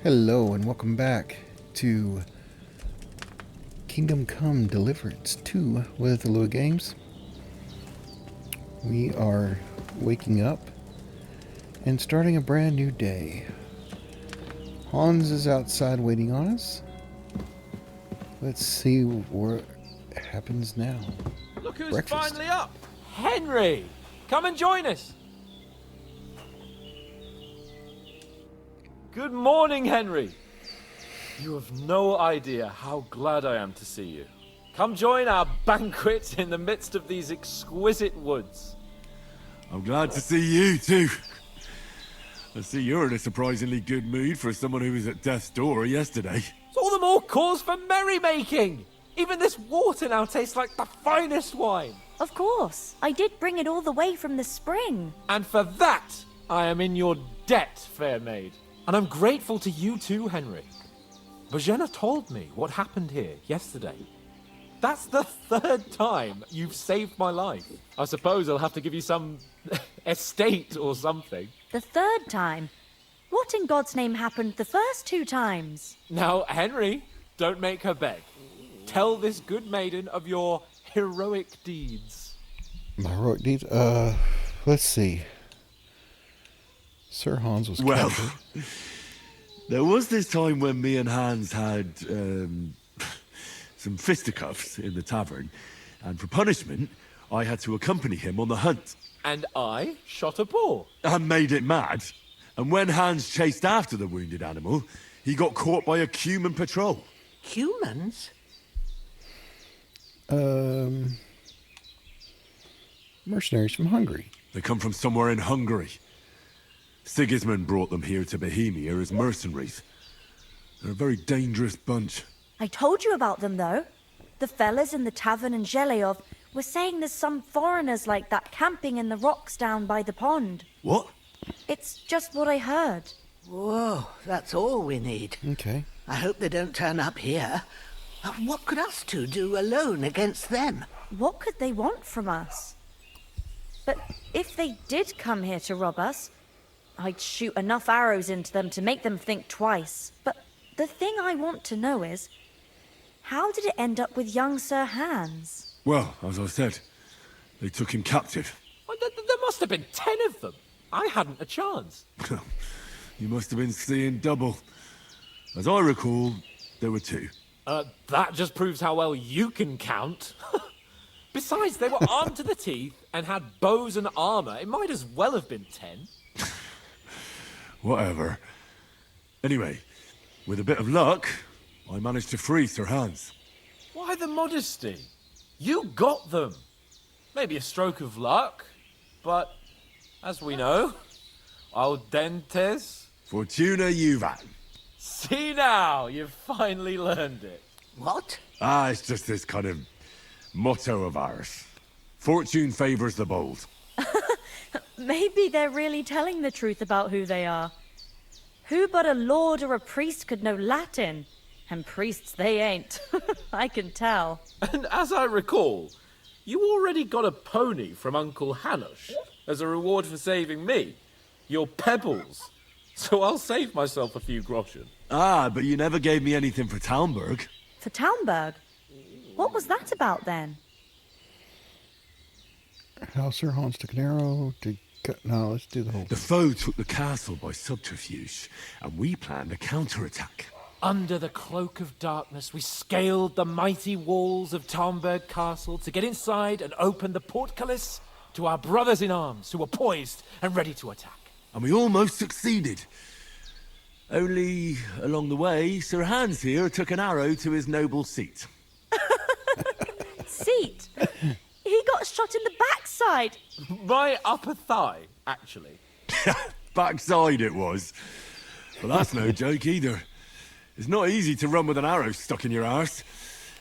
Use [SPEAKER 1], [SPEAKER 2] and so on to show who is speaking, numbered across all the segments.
[SPEAKER 1] Hello and welcome back to Kingdom Come Deliverance 2 with the Lua Games. We are waking up and starting a brand new day. Hans is outside waiting on us. Let's see what happens now.
[SPEAKER 2] Look who's
[SPEAKER 1] Breakfast.
[SPEAKER 2] finally up! Henry! Come and join us! Good morning, Henry! You have no idea how glad I am to see you. Come join our banquet in the midst of these exquisite woods.
[SPEAKER 3] I'm glad to see you too. I see you're in a surprisingly good mood for someone who was at death's door yesterday.
[SPEAKER 2] It's all the more cause for merrymaking! Even this water now tastes like the finest wine.
[SPEAKER 4] Of course. I did bring it all the way from the spring.
[SPEAKER 2] And for that, I am in your debt, fair maid. And I'm grateful to you too, Henry. Bojena told me what happened here yesterday. That's the third time you've saved my life. I suppose I'll have to give you some estate or something.
[SPEAKER 4] The third time? What in God's name happened the first two times?
[SPEAKER 2] Now, Henry, don't make her beg. Tell this good maiden of your heroic deeds.
[SPEAKER 1] My heroic deeds? Let's see. Sir Hans was
[SPEAKER 3] Well,
[SPEAKER 1] captured.
[SPEAKER 3] there was this time when me and Hans had some fisticuffs in the tavern, and for punishment, I had to accompany him on the hunt.
[SPEAKER 2] And I shot a boar.
[SPEAKER 3] And made it mad. And when Hans chased after the wounded animal, he got caught by a human patrol.
[SPEAKER 5] Humans?
[SPEAKER 1] Mercenaries from Hungary.
[SPEAKER 3] They come from somewhere in Hungary. Sigismund brought them here to Bohemia as mercenaries. They're a very dangerous bunch.
[SPEAKER 4] I told you about them, though. The fellas in the tavern in Zheleyov were saying there's some foreigners like that camping in the rocks down by the pond.
[SPEAKER 3] What?
[SPEAKER 4] It's just what I heard.
[SPEAKER 5] Whoa, that's all we need.
[SPEAKER 1] Okay.
[SPEAKER 5] I hope they don't turn up here. What could us two do alone against them?
[SPEAKER 4] What could they want from us? But if they did come here to rob us, I'd shoot enough arrows into them to make them think twice. But the thing I want to know is, how did it end up with young Sir Hans?
[SPEAKER 3] Well, as I said, they took him captive.
[SPEAKER 2] Well, there must have been 10 of them. I hadn't a chance.
[SPEAKER 3] You must have been seeing double. As I recall, there were two.
[SPEAKER 2] That just proves how well you can count. Besides, they were armed to the teeth and had bows and armor. It might as well have been 10.
[SPEAKER 3] Whatever. Anyway, with a bit of luck, I managed to free Sir Hans.
[SPEAKER 2] Why the modesty? You got them. Maybe a stroke of luck, but as we know, al dentes.
[SPEAKER 3] Fortuna juvat.
[SPEAKER 2] See now, you've finally learned it.
[SPEAKER 5] What?
[SPEAKER 3] It's just this kind of motto of ours. Fortune favors the bold.
[SPEAKER 4] Maybe they're really telling the truth about who they are. Who but a lord or a priest could know Latin? And priests they ain't. I can tell.
[SPEAKER 2] And as I recall, you already got a pony from Uncle Hanush as a reward for saving me. Your pebbles. So I'll save myself a few groschen.
[SPEAKER 3] But you never gave me anything for Talmberg.
[SPEAKER 4] For Talmberg? What was that about then?
[SPEAKER 1] How Sir Hans took an arrow to cut... No, let's do the whole
[SPEAKER 3] The foe took the castle by subterfuge, and we planned a counterattack.
[SPEAKER 2] Under the cloak of darkness, we scaled the mighty walls of Talmberg Castle to get inside and open the portcullis to our brothers in arms who were poised and ready to attack.
[SPEAKER 3] And we almost succeeded. Only, along the way, Sir Hans here took an arrow to his noble seat.
[SPEAKER 4] Seat? He got shot in the backside.
[SPEAKER 2] My upper thigh, actually.
[SPEAKER 3] Backside it was. But that's no joke either. It's not easy to run with an arrow stuck in your arse.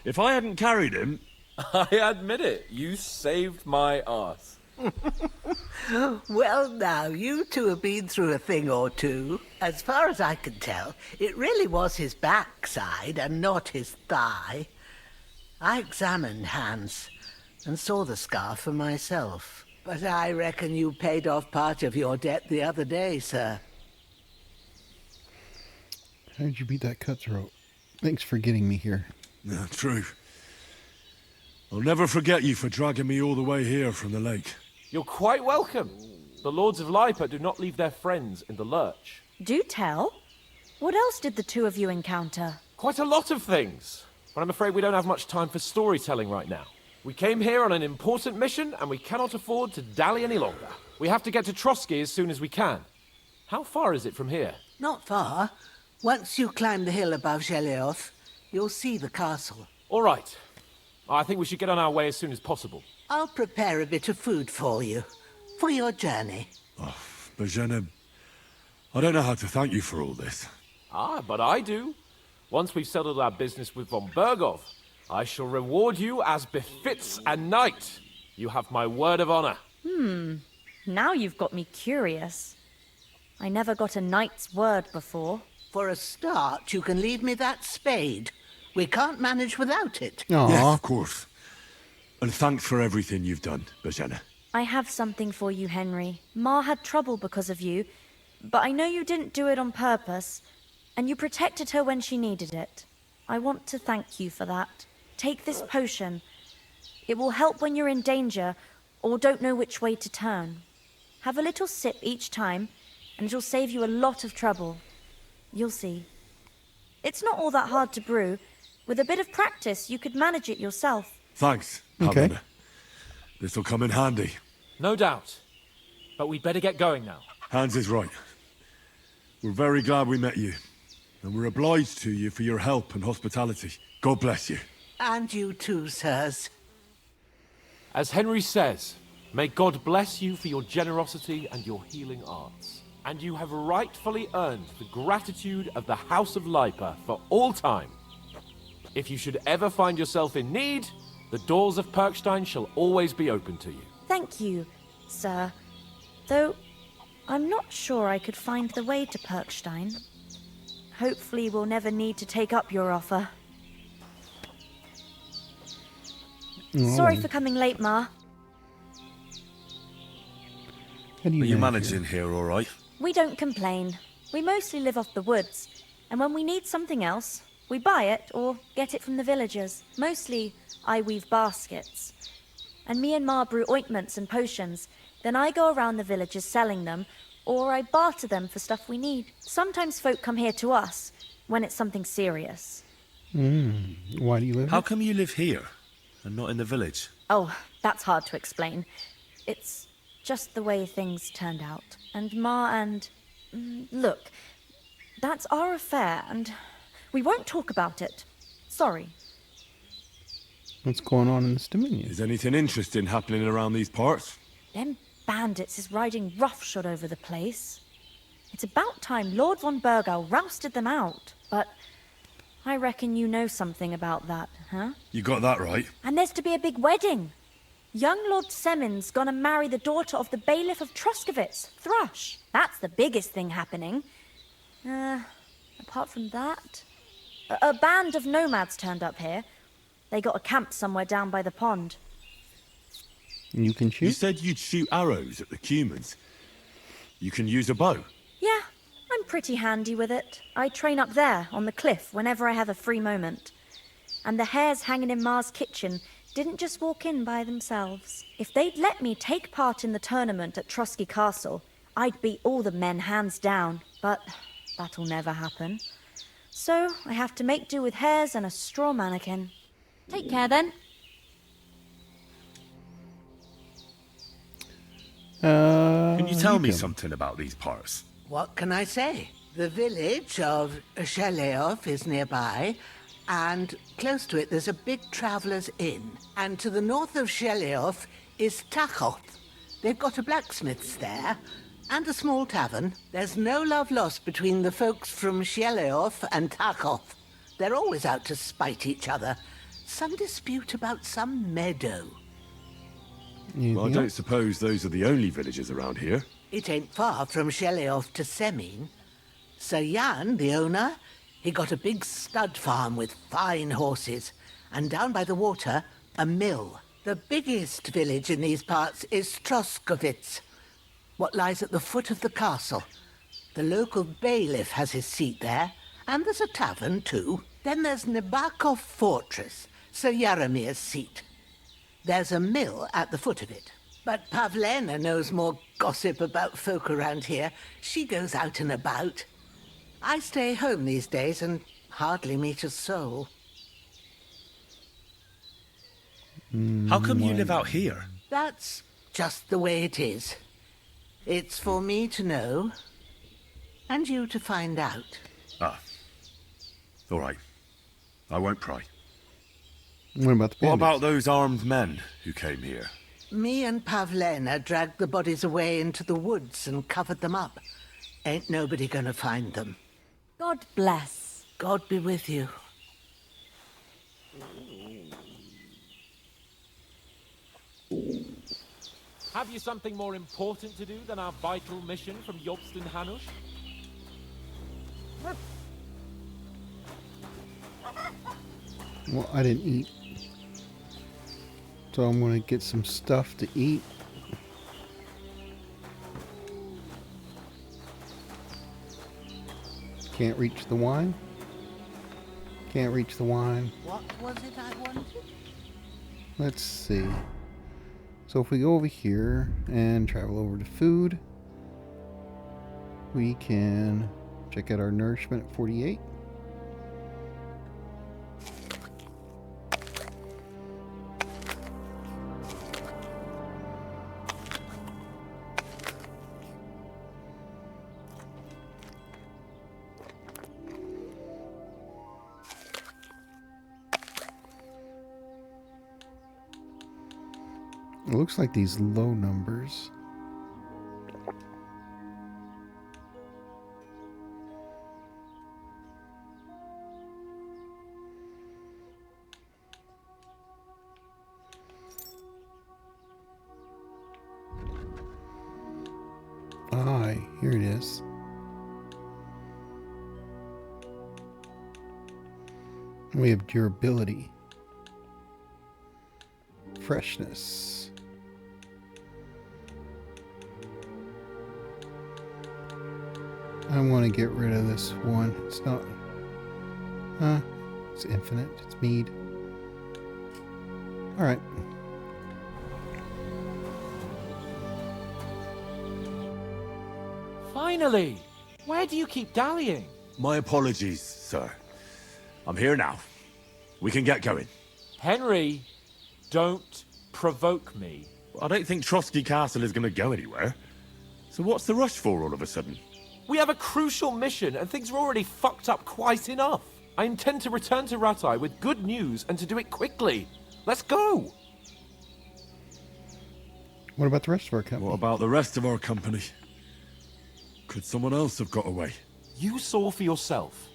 [SPEAKER 3] If I hadn't carried him...
[SPEAKER 2] I admit it, you saved my arse.
[SPEAKER 5] Well, now, you two have been through a thing or two. As far as I can tell, it really was his backside and not his thigh. I examined Hans and saw the scar for myself. But I reckon you paid off part of your debt the other day, sir.
[SPEAKER 1] How did you beat that cutthroat? Thanks for getting me here.
[SPEAKER 3] Yeah, true. I'll never forget you for dragging me all the way here from the lake.
[SPEAKER 2] You're quite welcome. The Lords of Lipa do not leave their friends in the lurch.
[SPEAKER 4] Do tell. What else did the two of you encounter?
[SPEAKER 2] Quite a lot of things. But I'm afraid we don't have much time for storytelling right now. We came here on an important mission, and we cannot afford to dally any longer. We have to get to Trotsky as soon as we can. How far is it from here?
[SPEAKER 5] Not far. Once you climb the hill above Sheleoth, you'll see the castle.
[SPEAKER 2] All right. I think we should get on our way as soon as possible.
[SPEAKER 5] I'll prepare a bit of food for you, for your journey.
[SPEAKER 3] Bozhena, I don't know how to thank you for all this.
[SPEAKER 2] Ah, but I do. Once we've settled our business with von Bergov, I shall reward you as befits a knight. You have my word of honor.
[SPEAKER 4] Now you've got me curious. I never got a knight's word before.
[SPEAKER 5] For a start, you can leave me that spade. We can't manage without it.
[SPEAKER 1] Aw.
[SPEAKER 3] Yes, of course. And thanks for everything you've done, Bozhena.
[SPEAKER 4] I have something for you, Henry. Ma had trouble because of you, but I know you didn't do it on purpose, and you protected her when she needed it. I want to thank you for that. Take this potion. It will help when you're in danger or don't know which way to turn. Have a little sip each time, and it'll save you a lot of trouble. You'll see. It's not all that hard to brew. With a bit of practice, you could manage it yourself.
[SPEAKER 3] Thanks,
[SPEAKER 1] Okay.
[SPEAKER 3] Paulina. This'll come in handy.
[SPEAKER 2] No doubt. But we'd better get going now.
[SPEAKER 3] Hans is right. We're very glad we met you. And we're obliged to you for your help and hospitality. God bless you.
[SPEAKER 5] And you too, sirs.
[SPEAKER 2] As Henry says, may God bless you for your generosity and your healing arts. And you have rightfully earned the gratitude of the House of Lipa for all time. If you should ever find yourself in need, the doors of Perkstein shall always be open to you.
[SPEAKER 4] Thank you, sir. Though, I'm not sure I could find the way to Perkstein. Hopefully we'll never need to take up your offer. Sorry for coming late, Ma.
[SPEAKER 1] How do
[SPEAKER 6] Are you
[SPEAKER 1] manage
[SPEAKER 6] managing here all right?
[SPEAKER 4] We don't complain. We mostly live off the woods, and when we need something else, we buy it or get it from the villagers. Mostly, I weave baskets. And me and Ma brew ointments and potions. Then I go around the villages selling them, or I barter them for stuff we need. Sometimes folk come here to us when it's something serious.
[SPEAKER 1] Why do you live
[SPEAKER 6] How
[SPEAKER 1] here?
[SPEAKER 6] come you live here and not in the village?
[SPEAKER 4] Oh, that's hard to explain. It's just the way things turned out. And Ma and... look, that's our affair, and we won't talk about it. Sorry.
[SPEAKER 1] What's going on in this dominion?
[SPEAKER 3] Is anything interesting happening around these parts?
[SPEAKER 4] Them bandits is riding roughshod over the place. It's about time Lord von Burgau rousted them out. But I reckon you know something about that, huh?
[SPEAKER 3] You got that right.
[SPEAKER 4] And there's to be a big wedding. Young Lord Semin's gonna marry the daughter of the bailiff of Troskowitz, Thrush. That's the biggest thing happening. Apart from that... A band of nomads turned up here. They got a camp somewhere down by the pond.
[SPEAKER 1] You can
[SPEAKER 3] You
[SPEAKER 1] shoot?
[SPEAKER 3] said you'd shoot arrows at the Cumans. You can use a bow.
[SPEAKER 4] Yeah, I'm pretty handy with it. I train up there, on the cliff, whenever I have a free moment. And the hares hanging in Ma's kitchen didn't just walk in by themselves. If they'd let me take part in the tournament at Trotsky Castle, I'd beat all the men hands down. But that'll never happen. So I have to make do with hares and a straw mannequin. Take care then.
[SPEAKER 6] Can you tell me
[SPEAKER 1] can.
[SPEAKER 6] something about these parts?
[SPEAKER 5] What can I say? The village of Sheleoth is nearby, and close to it there's a big traveller's inn. And to the north of Sheleoth is Tachoth. They've got a blacksmith's there, and a small tavern. There's no love lost between the folks from Sheleoth and Tachoth. They're always out to spite each other. Some dispute about some meadow.
[SPEAKER 1] Anything
[SPEAKER 3] Well, I don't
[SPEAKER 1] else?
[SPEAKER 3] suppose those are the only villages around here.
[SPEAKER 5] It ain't far from Sheleoth to Semin. Sir Jan, the owner, he got a big stud farm with fine horses, and down by the water, a mill. The biggest village in these parts is Troskowitz, what lies at the foot of the castle. The local bailiff has his seat there, And there's a tavern, too. Then there's Nabokov Fortress, Sir Yaramir's seat. There's a mill at the foot of it. But Pavlena knows more gossip about folk around here. She goes out and about. I stay home these days and hardly meet a soul.
[SPEAKER 6] How come you live out here?
[SPEAKER 5] That's just the way it is. It's for me to know, and you to find out.
[SPEAKER 6] Ah. All right. I won't pry.
[SPEAKER 1] What about the bandits?
[SPEAKER 6] What about those armed men who came here?
[SPEAKER 5] Me and Pavlena dragged the bodies away into the woods and covered them up. Ain't nobody gonna find them.
[SPEAKER 4] God bless.
[SPEAKER 5] God be with you.
[SPEAKER 2] Have you something more important to do than our vital mission from Jobst and Hanush?
[SPEAKER 1] Well, I didn't eat. So I'm going to get some stuff to eat. Can't reach the wine. Can't reach the wine.
[SPEAKER 5] What was it I wanted?
[SPEAKER 1] Let's see. So if we go over here and travel over to food, we can check out our nourishment at 48. It looks like these low numbers. Here it is. We have durability, freshness. I want to get rid of this one. It's not... it's infinite. It's mead. Alright.
[SPEAKER 2] Finally! Where do you keep dallying?
[SPEAKER 3] My apologies, sir. I'm here now. We can get going.
[SPEAKER 2] Henry, don't provoke me.
[SPEAKER 3] I don't think Trotsky Castle is going to go anywhere. So what's the rush for all of a sudden?
[SPEAKER 2] We have a crucial mission, and things are already fucked up quite enough. I intend to return to Ratai with good news, and to do it quickly. Let's go!
[SPEAKER 1] What about the rest of our company?
[SPEAKER 3] What about the rest of our company? Could someone else have got away?
[SPEAKER 2] You saw for yourself.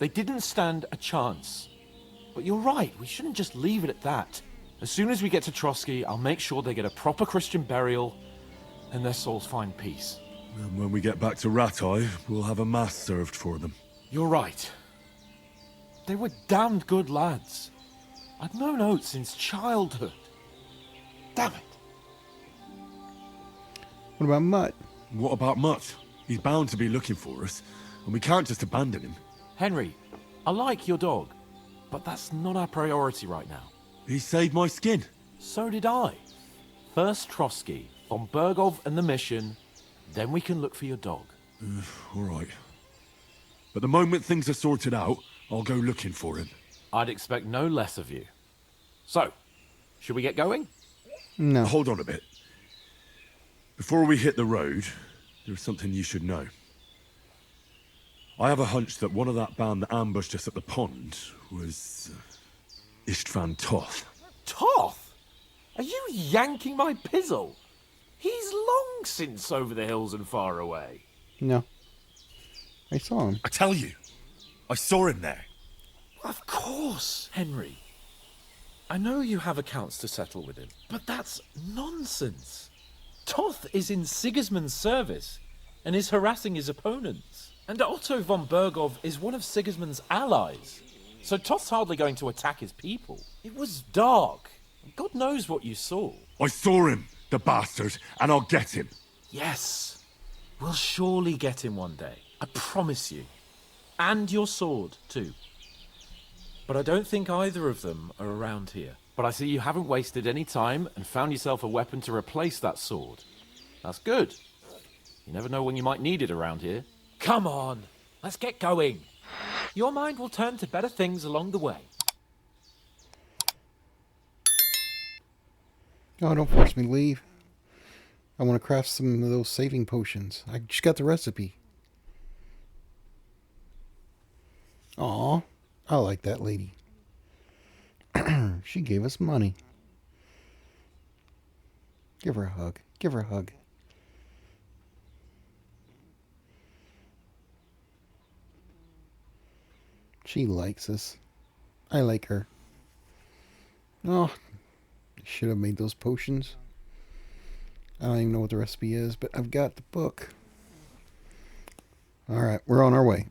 [SPEAKER 2] They didn't stand a chance. But you're right, we shouldn't just leave it at that. As soon as we get to Trotsky, I'll make sure they get a proper Christian burial, and their souls find peace.
[SPEAKER 3] And when we get back to Ratai, we'll have a mass served for them.
[SPEAKER 2] You're right. They were damned good lads. I'd known Oates since childhood. Damn it.
[SPEAKER 1] What about Mutt?
[SPEAKER 3] What about Mutt? He's bound to be looking for us, and we can't just abandon him.
[SPEAKER 2] Henry, I like your dog, but that's not our priority right now.
[SPEAKER 3] He saved my skin.
[SPEAKER 2] So did I. First Trotsky, von Bergov and the mission, then we can look for your dog.
[SPEAKER 3] All right. But the moment things are sorted out, I'll go looking for him.
[SPEAKER 2] I'd expect no less of you. So, should we get going?
[SPEAKER 1] No.
[SPEAKER 3] Hold on a bit. Before we hit the road, there's something you should know. I have a hunch that one of that band that ambushed us at the pond was Istvan Toth.
[SPEAKER 2] Toth? Are you yanking my pizzle? He's long since over the hills and far away.
[SPEAKER 1] No. I saw him.
[SPEAKER 6] I tell you, I saw him there.
[SPEAKER 2] Of course, Henry. I know you have accounts to settle with him, but that's nonsense. Toth is in Sigismund's service and is harassing his opponents. And Otto von Bergov is one of Sigismund's allies. So Toth's hardly going to attack his people. It was dark. God knows what you saw.
[SPEAKER 3] I saw him, the bastard, and I'll get him.
[SPEAKER 2] Yes. We'll surely get him one day. I promise you. And your sword, too. But I don't think either of them are around here. But I see you haven't wasted any time and found yourself a weapon to replace that sword. That's good. You never know when you might need it around here. Come on, let's get going. Your mind will turn to better things along the way.
[SPEAKER 1] Oh, don't force me to leave. I want to craft some of those saving potions. I just got the recipe. Aw, I like that lady. She gave us money. Give her a hug. Give her a hug. She likes us. I like her. Oh, I should have made those potions. I don't even know what the recipe is, but I've got the book. Alright, we're on our way.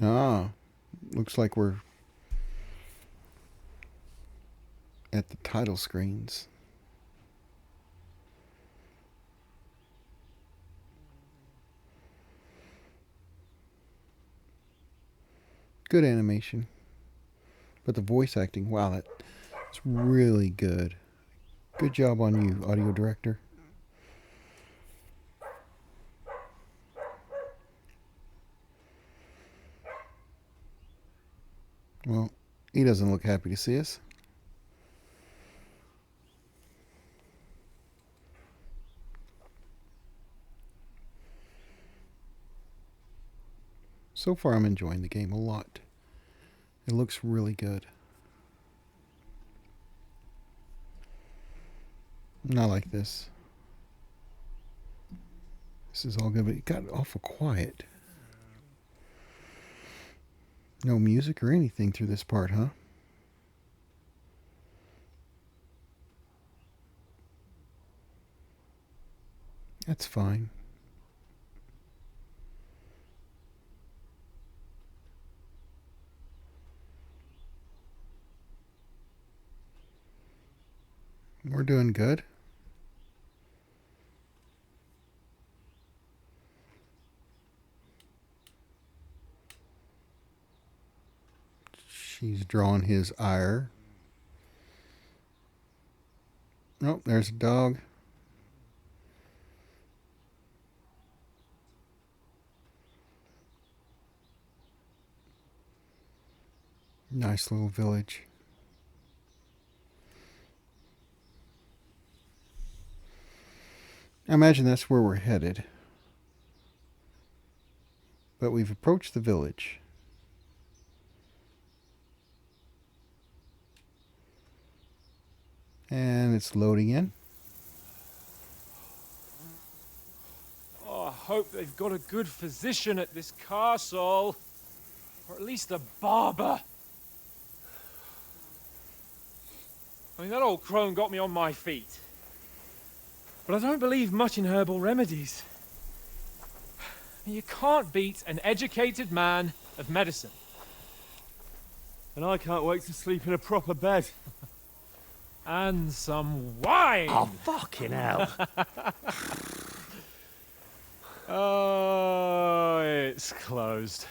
[SPEAKER 1] Ah, looks like we're at the title screens. Good animation. But the voice acting, wow, that's really good. Good job on you, audio director. Well, he doesn't look happy to see us. So far, I'm enjoying the game a lot. It looks really good. Not like this. This is all good, but it got awful quiet. No music or anything through this part, huh? That's fine. We're doing good. She's drawing his ire. Oh, there's a dog. Nice little village. I imagine that's where we're headed. But we've approached the village. And it's loading in.
[SPEAKER 7] Oh, I hope they've got a good physician at this castle. Or at least a barber. I mean, that old crone got me on my feet. But I don't believe much in herbal remedies. You can't beat an educated man of medicine. And I can't wait to sleep in a proper bed. And some wine!
[SPEAKER 5] Oh, fucking hell.
[SPEAKER 7] Oh, it's closed.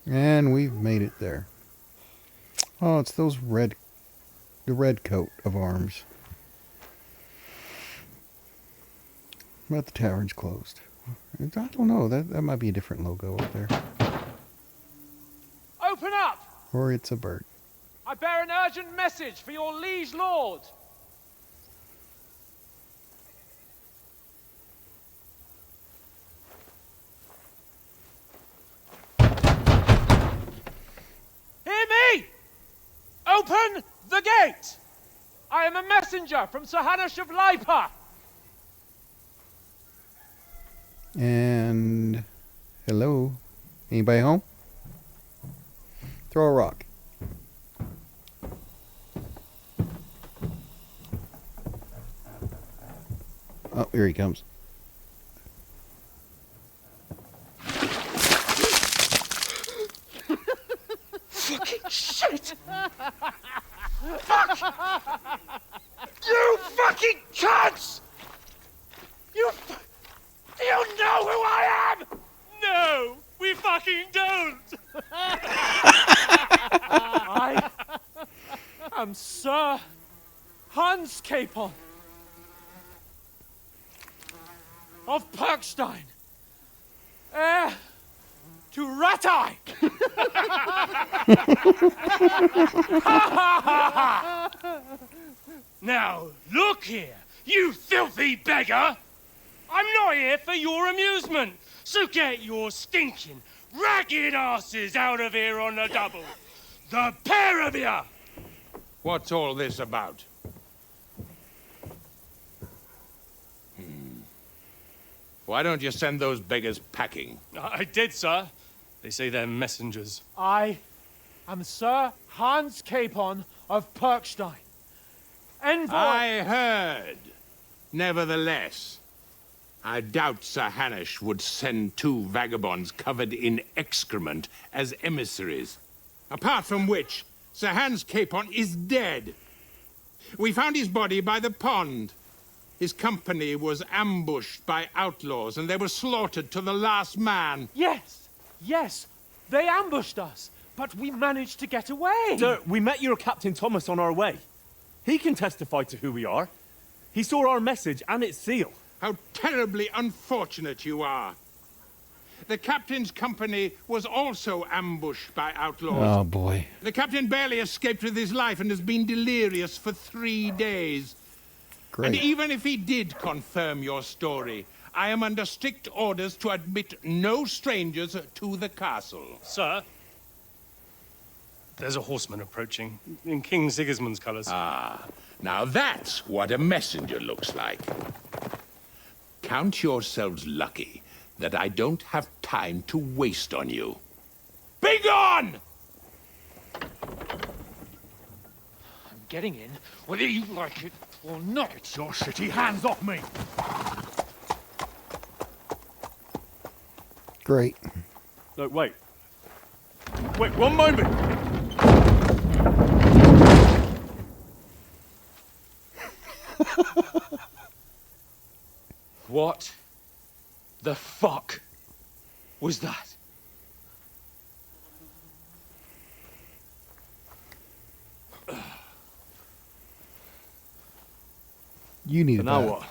[SPEAKER 1] And we've made it there. Oh, it's the red coat of arms. But the tavern's closed. I don't know, that might be a different logo up there.
[SPEAKER 7] Open up!
[SPEAKER 1] Or it's a bird.
[SPEAKER 7] I bear an urgent message for your liege lord. Hear me! Open the gate! I am a messenger from Sir Hanush of Lipa.
[SPEAKER 1] And hello? Anybody home? Throw a rock. Oh, here he comes.
[SPEAKER 8] it! Fuck! You fucking cunts! You know who I am?
[SPEAKER 7] No, we fucking don't! I am Sir Hans Capon of Perkstein, heir to Ratai!
[SPEAKER 8] Now, look here, you filthy beggar! I'm not here for your amusement, so get your stinking, ragged asses out of here on the double. The pair of you!
[SPEAKER 9] What's all this about? Why don't you send those beggars packing?
[SPEAKER 8] I did, sir. They say they're messengers.
[SPEAKER 7] I am Sir Hans Capon of Perkstein, envoy...
[SPEAKER 9] I heard. Nevertheless, I doubt Sir Hanush would send two vagabonds covered in excrement as emissaries. Apart from which, Sir Hans Capon is dead. We found his body by the pond. His company was ambushed by outlaws, and they were slaughtered to the last man.
[SPEAKER 7] Yes, yes, they ambushed us, but we managed to get away.
[SPEAKER 10] Sir, we met your Captain Thomas on our way. He can testify to who we are. He saw our message and its seal.
[SPEAKER 9] How terribly unfortunate you are. The captain's company was also ambushed by outlaws.
[SPEAKER 1] Oh, boy.
[SPEAKER 9] The captain barely escaped with his life and has been delirious for 3 days.
[SPEAKER 1] Great.
[SPEAKER 9] And even if he did confirm your story, I am under strict orders to admit no strangers to the castle.
[SPEAKER 8] Sir, there's a horseman approaching in King Sigismund's colours.
[SPEAKER 9] Ah, now that's what a messenger looks like. Count yourselves lucky that I don't have time to waste on you. Be gone!
[SPEAKER 7] I'm getting in, whether you like it or not.
[SPEAKER 6] Get your shitty hands off me!
[SPEAKER 1] Great.
[SPEAKER 10] Look, wait. Wait, one moment!
[SPEAKER 2] What the fuck was that?
[SPEAKER 1] You need
[SPEAKER 10] So
[SPEAKER 1] a
[SPEAKER 10] now
[SPEAKER 1] bath.
[SPEAKER 10] what?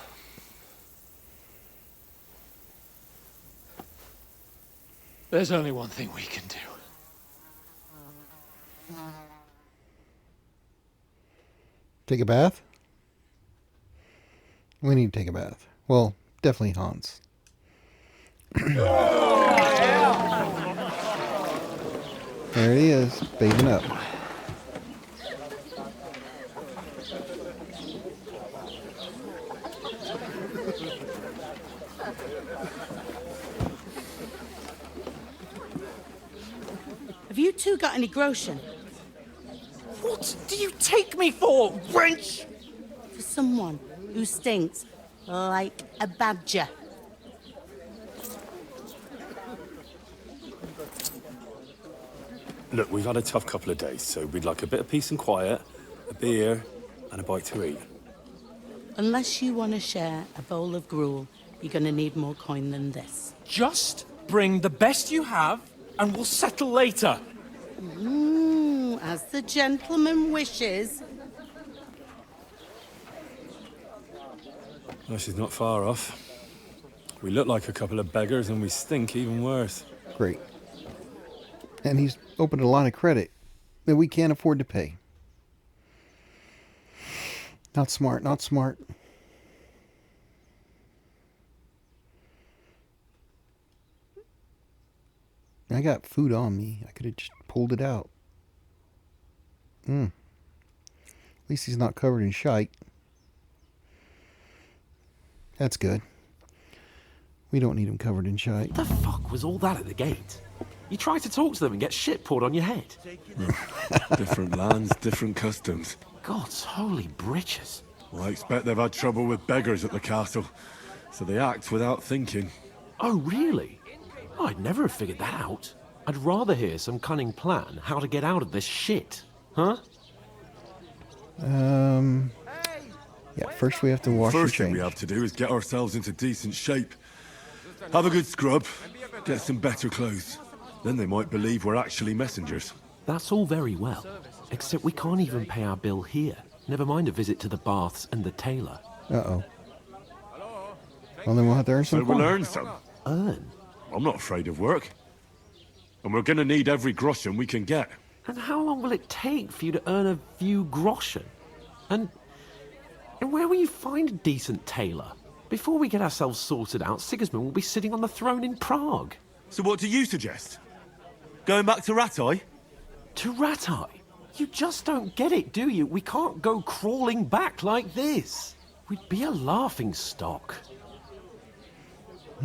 [SPEAKER 2] There's only one thing we can do.
[SPEAKER 1] Take a bath? We need to take a bath. Well, definitely Hans. There he is, bathing up.
[SPEAKER 11] Have you two got any groschen?
[SPEAKER 2] What do you take me for, wench?
[SPEAKER 11] For someone who stinks like a badger.
[SPEAKER 12] Look, we've had a tough couple of days, so we'd like a bit of peace and quiet, a beer, and a bite to eat.
[SPEAKER 11] Unless you want to share a bowl of gruel, you're going to need more coin than this.
[SPEAKER 2] Just bring the best you have, and we'll settle later.
[SPEAKER 11] As the gentleman wishes.
[SPEAKER 12] Well, she's not far off. We look like a couple of beggars, and we stink even worse.
[SPEAKER 1] Great. And he's opened a line of credit that we can't afford to pay. Not smart, not smart. I got food on me. I could have just pulled it out. At least he's not covered in shite. That's good. We don't need him covered in shite.
[SPEAKER 2] What the fuck was all that at the gate? You try to talk to them and get shit poured on your head.
[SPEAKER 3] Different lands, different customs.
[SPEAKER 2] God's holy britches.
[SPEAKER 3] Well, I expect they've had trouble with beggars at the castle, so they act without thinking.
[SPEAKER 2] Oh, really? I'd never have figured that out. I'd rather hear some cunning plan how to get out of this shit. Huh?
[SPEAKER 1] Yeah, first we have to wash
[SPEAKER 3] First
[SPEAKER 1] your
[SPEAKER 3] thing we
[SPEAKER 1] change.
[SPEAKER 3] have to do is get ourselves into decent shape. Have a good scrub, get some better clothes. Then they might believe we're actually messengers.
[SPEAKER 2] That's all very well, except we can't even pay our bill here. Never mind a visit to the baths and the tailor.
[SPEAKER 1] Uh-oh. Well, then we'll have to earn some
[SPEAKER 3] So we'll
[SPEAKER 1] coin.
[SPEAKER 3] earn some.
[SPEAKER 2] Earn?
[SPEAKER 3] I'm not afraid of work. And we're gonna need every groschen we can get.
[SPEAKER 2] And how long will it take for you to earn a few groschen? And where will you find a decent tailor? Before we get ourselves sorted out, Sigismund will be sitting on the throne in Prague.
[SPEAKER 3] So what do you suggest? Going back to Ratai?
[SPEAKER 2] To Ratai? You just don't get it, do you? We can't go crawling back like this. We'd be a laughing stock.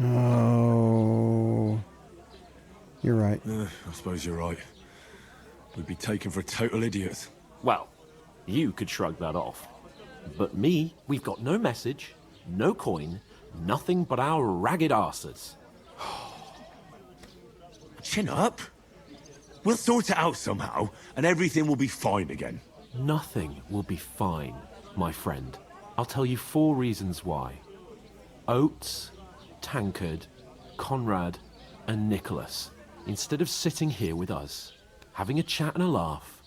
[SPEAKER 1] Oh... You're right.
[SPEAKER 3] I suppose you're right. We'd be taken for total idiots.
[SPEAKER 2] Well, you could shrug that off. But me, we've got no message, no coin, nothing but our ragged arses.
[SPEAKER 3] Chin up. We'll sort it out somehow, and everything will be fine again.
[SPEAKER 2] Nothing will be fine, my friend. I'll tell you 4 reasons why. Oates, Tankard, Conrad, and Nicholas, instead of sitting here with us, having a chat and a laugh,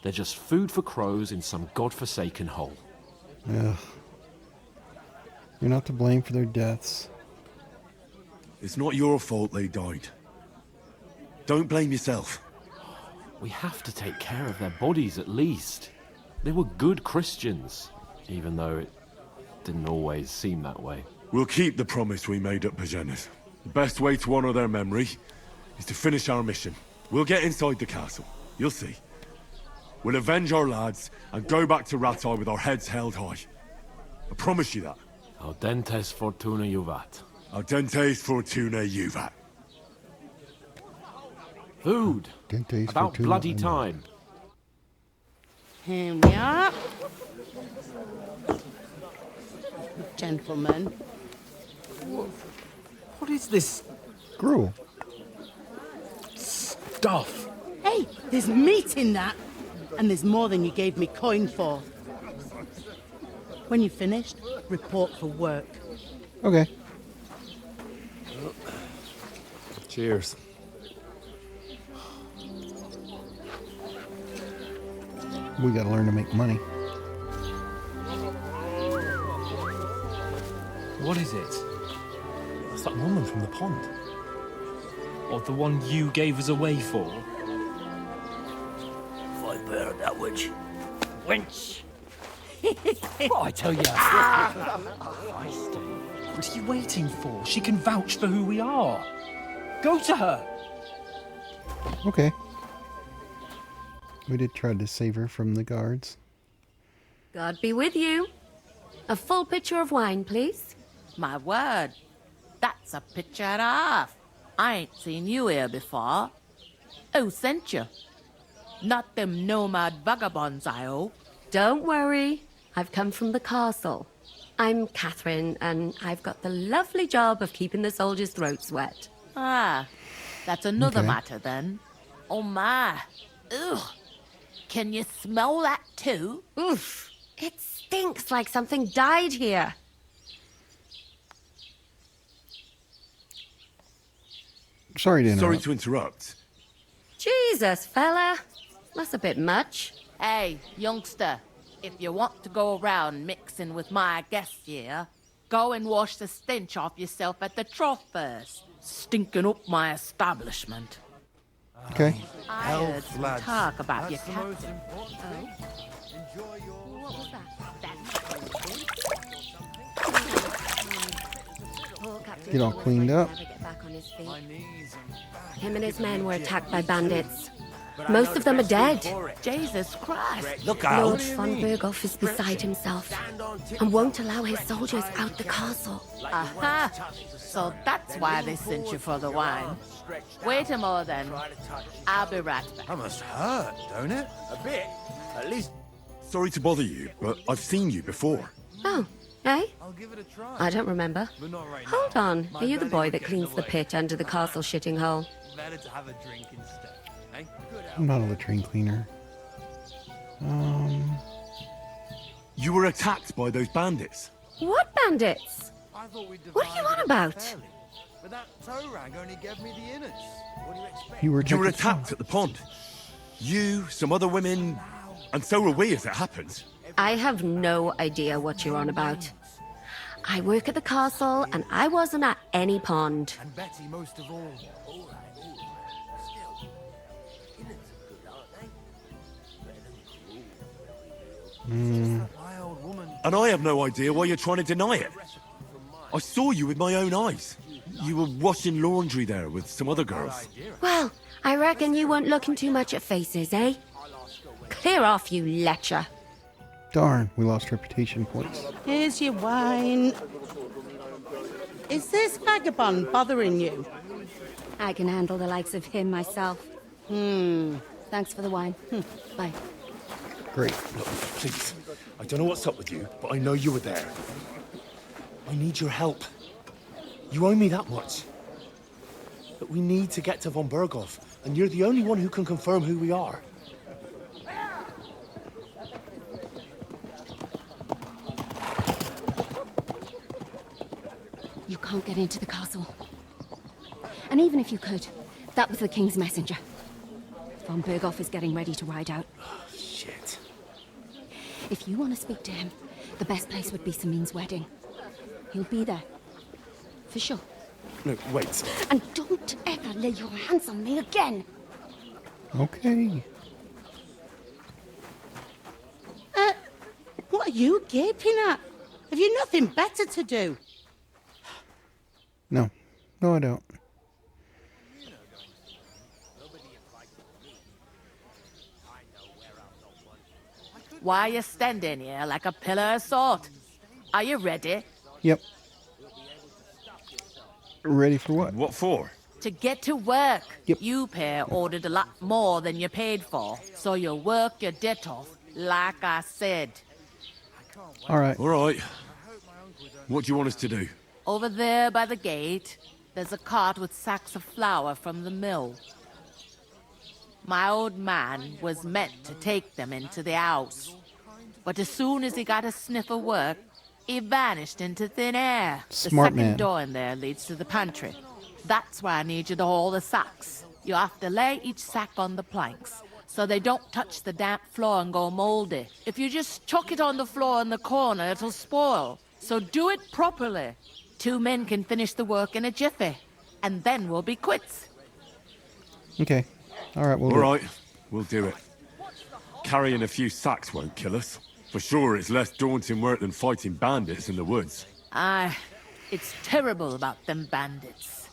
[SPEAKER 2] they're just food for crows in some godforsaken hole.
[SPEAKER 1] Ugh. You're not to blame for their deaths.
[SPEAKER 3] It's not your fault they died. Don't blame yourself.
[SPEAKER 2] We have to take care of their bodies at least. They were good Christians, even though it didn't always seem that way.
[SPEAKER 3] We'll keep the promise we made at Bajenas. The best way to honor their memory is to finish our mission. We'll get inside the castle. You'll see. We'll avenge our lads and go back to Ratai with our heads held high. I promise you that.
[SPEAKER 2] Audentes fortuna juvat.
[SPEAKER 3] Audentes fortuna juvat.
[SPEAKER 2] Food.
[SPEAKER 1] Dentes
[SPEAKER 2] About
[SPEAKER 1] fortuna
[SPEAKER 2] bloody
[SPEAKER 1] and-
[SPEAKER 2] time.
[SPEAKER 11] Here we are. Gentlemen.
[SPEAKER 2] What is this
[SPEAKER 1] Gruel.
[SPEAKER 2] stuff?
[SPEAKER 11] Hey, there's meat in that. And there's more than you gave me coin for. When you're finished, report for work.
[SPEAKER 1] Okay.
[SPEAKER 12] Cheers.
[SPEAKER 1] We gotta learn to make money.
[SPEAKER 7] What is it?
[SPEAKER 12] It's that woman from the pond.
[SPEAKER 7] Or the one you gave us away for?
[SPEAKER 8] I bear that witch. Wench!
[SPEAKER 7] What I tell you? What are you waiting for? She can vouch for who we are. Go to her.
[SPEAKER 1] Okay. We did try to save her from the guards.
[SPEAKER 13] God be with you. A full pitcher of wine, please.
[SPEAKER 14] My word, that's a picture and a half. I ain't seen you here before. Who sent you? Not them nomad vagabonds, I hope.
[SPEAKER 13] Don't worry. I've come from the castle. I'm Catherine, and I've got the lovely job of keeping the soldiers' throats wet.
[SPEAKER 14] Ah, that's another
[SPEAKER 1] Okay.
[SPEAKER 14] matter then. Oh my. Ugh. Can you smell that too?
[SPEAKER 13] Oof. It stinks like something died here.
[SPEAKER 1] Sorry to interrupt.
[SPEAKER 3] Sorry to interrupt.
[SPEAKER 13] Jesus, fella. That's a bit much.
[SPEAKER 14] Hey, youngster, if you want to go around mixing with my guests here, go and wash the stench off yourself at the trough first. Stinking up my establishment.
[SPEAKER 1] Okay.
[SPEAKER 14] I heard some talk about your captain.
[SPEAKER 13] What was that?
[SPEAKER 1] Get all cleaned up.
[SPEAKER 13] Never get back on his feet. Him and his men were attacked by bandits. Most of them are dead.
[SPEAKER 14] Jesus Christ.
[SPEAKER 8] Look
[SPEAKER 13] Lord von Berghoff is beside himself and won't allow his soldiers out the castle.
[SPEAKER 14] Aha! So that's why they sent you for the wine. Wait a moment then. I'll be right back.
[SPEAKER 6] That must hurt, don't it? A bit. At least.
[SPEAKER 3] Sorry to bother you, but I've seen you before.
[SPEAKER 13] Oh, eh?
[SPEAKER 6] I'll give it a try.
[SPEAKER 13] I don't remember.
[SPEAKER 6] But not right
[SPEAKER 13] Hold
[SPEAKER 6] now.
[SPEAKER 13] on. Are you the boy that cleans the pit under the castle shitting hole?
[SPEAKER 6] Better to have a drink instead. Eh?
[SPEAKER 1] I'm not a latrine cleaner.
[SPEAKER 3] You were attacked by those bandits.
[SPEAKER 13] What bandits? What are you on about?
[SPEAKER 15] But that toe rag only gave me the innards. What do you expect?
[SPEAKER 1] You were
[SPEAKER 3] attacked at the pond. You, some other women, and so were we as it happened.
[SPEAKER 13] I have no idea what you're on about. I work at the castle, and I wasn't at any pond.
[SPEAKER 15] And Betty most of all.
[SPEAKER 3] And I have no idea why you're trying to deny it. I saw you with my own eyes. You were washing laundry there with some other girls.
[SPEAKER 13] Well, I reckon you weren't looking too much at faces, eh? Clear off, you lecher.
[SPEAKER 1] Darn, we lost reputation points.
[SPEAKER 11] Here's your wine. Is this vagabond bothering you?
[SPEAKER 13] I can handle the likes of him myself. Thanks for the wine. Bye.
[SPEAKER 1] Great.
[SPEAKER 12] Look, please. I don't know what's up with you, but I know you were there. I need your help. You owe me that much. But we need to get to von Berghoff, and you're the only one who can confirm who we are.
[SPEAKER 13] You can't get into the castle. And even if you could, that was the king's messenger. Von Berghoff is getting ready to ride out.
[SPEAKER 12] Shit.
[SPEAKER 13] If you want to speak to him, the best place would be Samin's wedding. He'll be there. For sure.
[SPEAKER 12] No, wait.
[SPEAKER 13] And don't ever lay your hands on me again.
[SPEAKER 1] Okay.
[SPEAKER 11] What are you gaping at? Have you nothing better to do?
[SPEAKER 1] No. No, I don't.
[SPEAKER 14] Why are you standing here like a pillar of salt? Are you ready?
[SPEAKER 1] Yep. Ready for what?
[SPEAKER 3] What for?
[SPEAKER 14] To get to work.
[SPEAKER 1] Yep.
[SPEAKER 14] You pair ordered a lot more than you paid for, so you'll work your debt off, like I said.
[SPEAKER 1] All right.
[SPEAKER 3] All right. What do you want us to do?
[SPEAKER 14] Over there by the gate, there's a cart with sacks of flour from the mill. My old man was meant to take them into the house. But as soon as he got a sniff of work, he vanished into thin air.
[SPEAKER 1] Smart
[SPEAKER 14] the second
[SPEAKER 1] man.
[SPEAKER 14] door in there leads to the pantry. That's why I need you to haul the sacks. You have to lay each sack on the planks, so they don't touch the damp floor and go moldy. If you just chuck it on the floor in the corner, it'll spoil. So do it properly. 2 men can finish the work in a jiffy, and then we'll be quits.
[SPEAKER 1] Okay. All right,
[SPEAKER 3] All right, we'll do it. Carrying a few sacks won't kill us. For sure, it's less daunting work than fighting bandits in the woods.
[SPEAKER 14] Aye, it's terrible about them bandits.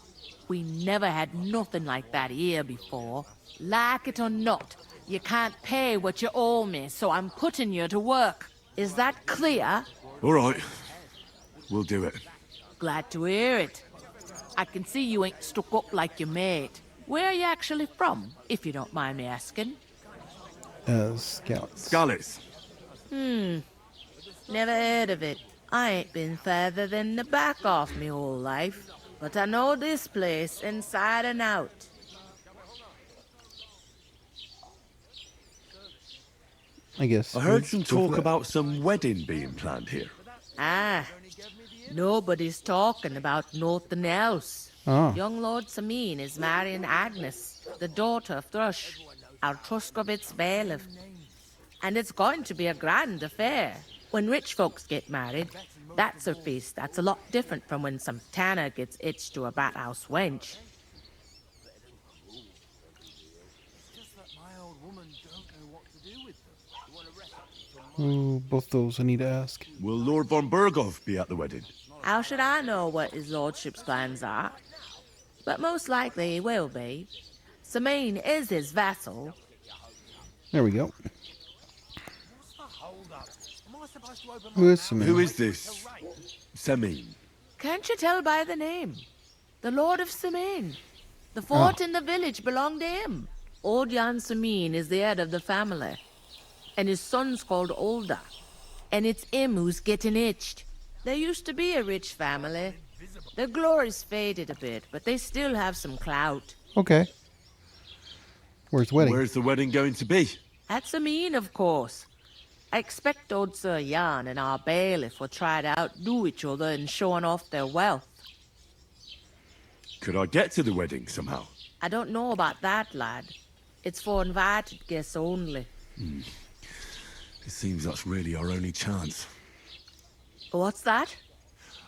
[SPEAKER 14] We never had nothing like that here before. Like it or not, you can't pay what you owe me, so I'm putting you to work. Is that clear?
[SPEAKER 3] All right, we'll do it.
[SPEAKER 14] Glad to hear it. I can see you ain't stuck up like your mate. Where are you actually from, if you don't mind me asking?
[SPEAKER 1] Scouts.
[SPEAKER 3] Scalets.
[SPEAKER 14] Never heard of it. I ain't been further than the back off me whole life, but I know this place inside and out.
[SPEAKER 1] I guess.
[SPEAKER 3] I heard some talk about some wedding being planned here.
[SPEAKER 14] Ah, nobody's talking about nothing else.
[SPEAKER 1] Ah.
[SPEAKER 14] Young Lord Samin is marrying Agnes, the daughter of Thrush, our Truskovitz bailiff. And it's going to be a grand affair. When rich folks get married, that's a feast that's a lot different from when some tanner gets hitched to a bathouse wench.
[SPEAKER 1] Oh, both those I need to ask.
[SPEAKER 3] Will Lord von Berghoff be at the wedding?
[SPEAKER 14] How should I know what his lordship's plans are? But most likely he will be. Samin is his vassal.
[SPEAKER 1] There we go. Who is Samin?
[SPEAKER 3] Who is this Samin?
[SPEAKER 14] Can't you tell by the name? The Lord of Samin. The fort in the village belonged to him. Old Jan Samin is the head of the family. And his son's called Olda. And it's him who's getting itched. There used to be a rich family. Their glory's faded a bit, but they still have some clout.
[SPEAKER 1] Okay. Where's the wedding?
[SPEAKER 3] Where's the wedding going to be?
[SPEAKER 14] That's a mean, of course. I expect old Sir Jan and our bailiff will try to outdo each other in showing off their wealth.
[SPEAKER 3] Could I get to the wedding somehow?
[SPEAKER 14] I don't know about that, lad. It's for invited guests only.
[SPEAKER 3] It seems that's really our only chance.
[SPEAKER 14] What's that?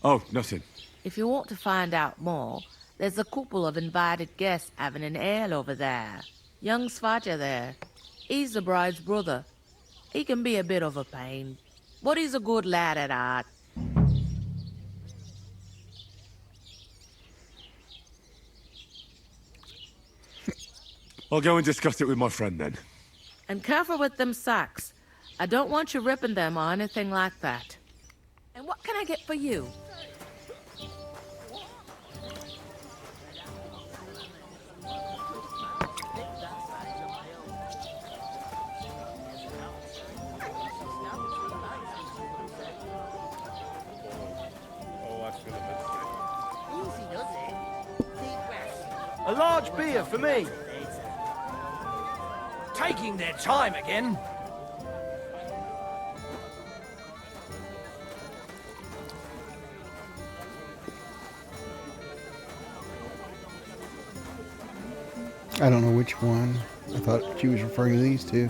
[SPEAKER 3] Oh, nothing.
[SPEAKER 14] If you want to find out more, there's a couple of invited guests having an ale over there. Young Svaja there. He's the bride's brother. He can be a bit of a pain, but he's a good lad at heart.
[SPEAKER 3] I'll go and discuss it with my friend then.
[SPEAKER 14] And careful with them sacks. I don't want you ripping them or anything like that. And what can I get for you?
[SPEAKER 15] A large beer for me. Taking their time again.
[SPEAKER 1] I don't know which one. I thought she was referring to these two.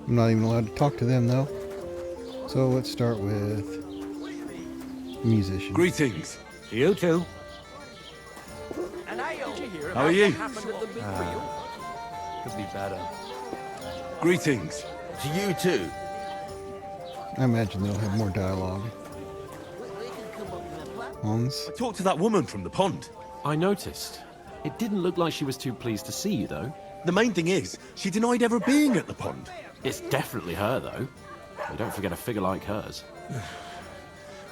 [SPEAKER 1] I'm not even allowed to talk to them though. So let's start with musician.
[SPEAKER 3] Greetings.
[SPEAKER 2] To you too.
[SPEAKER 3] How are you?
[SPEAKER 15] Could be better.
[SPEAKER 3] Greetings.
[SPEAKER 6] To you too.
[SPEAKER 1] I imagine they'll have more dialogue. Hans?
[SPEAKER 3] I talked to that woman from the pond.
[SPEAKER 2] I noticed. It didn't look like she was too pleased to see you, though.
[SPEAKER 3] The main thing is, she denied ever being at the pond.
[SPEAKER 2] It's definitely her, though. But don't forget a figure like hers.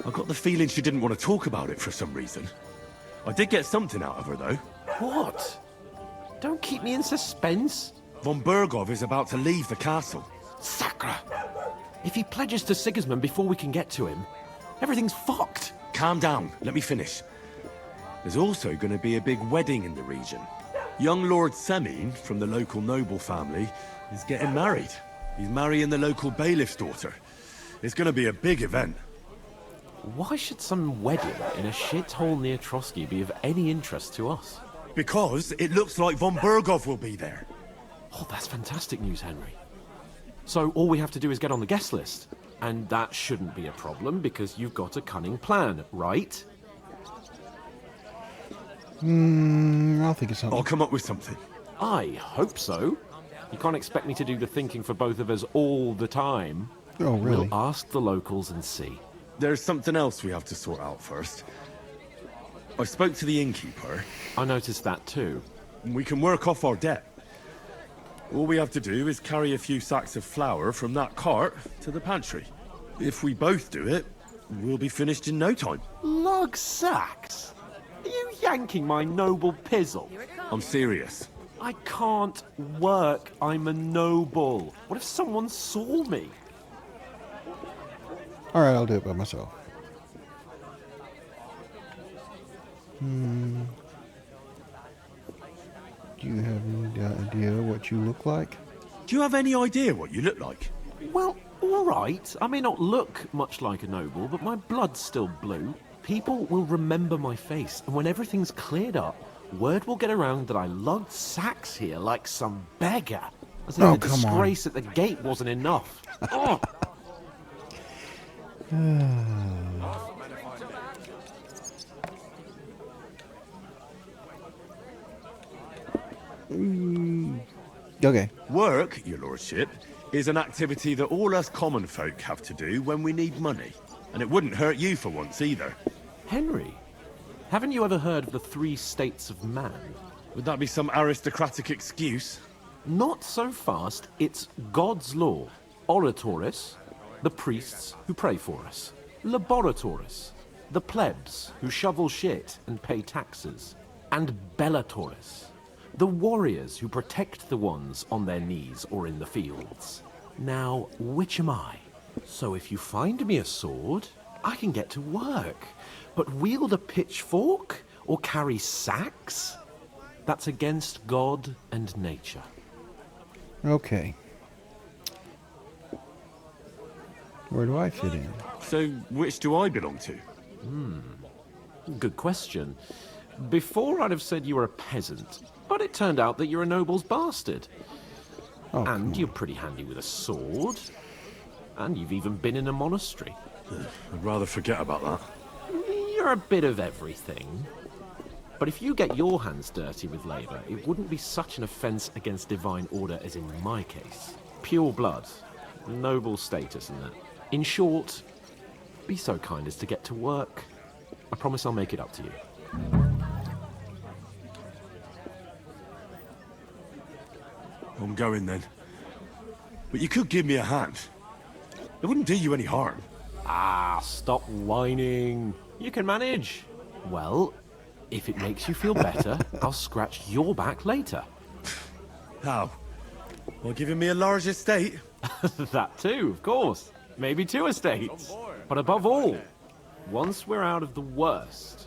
[SPEAKER 3] I got the feeling she didn't want to talk about it for some reason. I did get something out of her, though.
[SPEAKER 2] What? Don't keep me in suspense.
[SPEAKER 3] Von Bergov is about to leave the castle.
[SPEAKER 2] Sacra! If he pledges to Sigismund before we can get to him, everything's fucked.
[SPEAKER 3] Calm down. Let me finish. There's also going to be a big wedding in the region. Young Lord Semin, from the local noble family, is getting married. He's marrying the local bailiff's daughter. It's going to be a big event.
[SPEAKER 2] Why should some wedding in a shithole near Trotsky be of any interest to us?
[SPEAKER 3] Because it looks like von Bergov will be there.
[SPEAKER 2] Oh, that's fantastic news, Henry. So all we have to do is get on the guest list. And that shouldn't be a problem because you've got a cunning plan, right?
[SPEAKER 1] I'll think of something.
[SPEAKER 3] I'll come up with something.
[SPEAKER 2] I hope so. You can't expect me to do the thinking for both of us all the time.
[SPEAKER 1] Oh, really?
[SPEAKER 2] We'll ask the locals and see.
[SPEAKER 3] There's something else we have to sort out first. I spoke to the innkeeper.
[SPEAKER 2] I noticed that too.
[SPEAKER 3] We can work off our debt. All we have to do is carry a few sacks of flour from that cart to the pantry. If we both do it, we'll be finished in no time.
[SPEAKER 2] Lug sacks? Are you yanking my noble pizzle?
[SPEAKER 3] I'm serious.
[SPEAKER 2] I can't work. I'm a noble. What if someone saw me?
[SPEAKER 1] Alright, I'll do it by myself. Do you have any idea what you look like?
[SPEAKER 3] Do you have any idea what you look like?
[SPEAKER 2] Well, all right. I may not look much like a noble, but my blood's still blue. People will remember my face, and when everything's cleared up, word will get around that I lugged sacks here like some beggar. As if the disgrace at the gate wasn't enough. Oh.
[SPEAKER 1] Okay.
[SPEAKER 3] Work, your lordship, is an activity that all us common folk have to do when we need money. And it wouldn't hurt you for once either.
[SPEAKER 2] Henry, haven't you ever heard of the 3 states of man?
[SPEAKER 3] Would that be some aristocratic excuse?
[SPEAKER 2] Not so fast. It's God's law. Oratoris, the priests who pray for us. Laboratoris, the plebs who shovel shit and pay taxes. And Bellatoris, the warriors who protect the ones on their knees or in the fields. Now, which am I? So if you find me a sword, I can get to work. But wield a pitchfork or carry sacks? That's against God and nature.
[SPEAKER 1] Okay. Where do I fit in?
[SPEAKER 3] So, which do I belong to?
[SPEAKER 2] Good question. Before I'd have said you were a peasant, but it turned out that you're a noble's bastard.
[SPEAKER 1] Oh,
[SPEAKER 2] and you're pretty handy with a sword. And you've even been in a monastery.
[SPEAKER 3] I'd rather forget about that.
[SPEAKER 2] You're a bit of everything. But if you get your hands dirty with labour, it wouldn't be such an offence against divine order as in my case. Pure blood, noble status and that. In short, be so kind as to get to work. I promise I'll make it up to you.
[SPEAKER 3] I'm going then. But you could give me a hand. It wouldn't do you any harm.
[SPEAKER 2] Ah, stop whining. You can manage. Well, if it makes you feel better, I'll scratch your back later.
[SPEAKER 3] How? Well, giving me a large estate?
[SPEAKER 2] That too, of course. Maybe 2 estates. But above all, once we're out of the worst,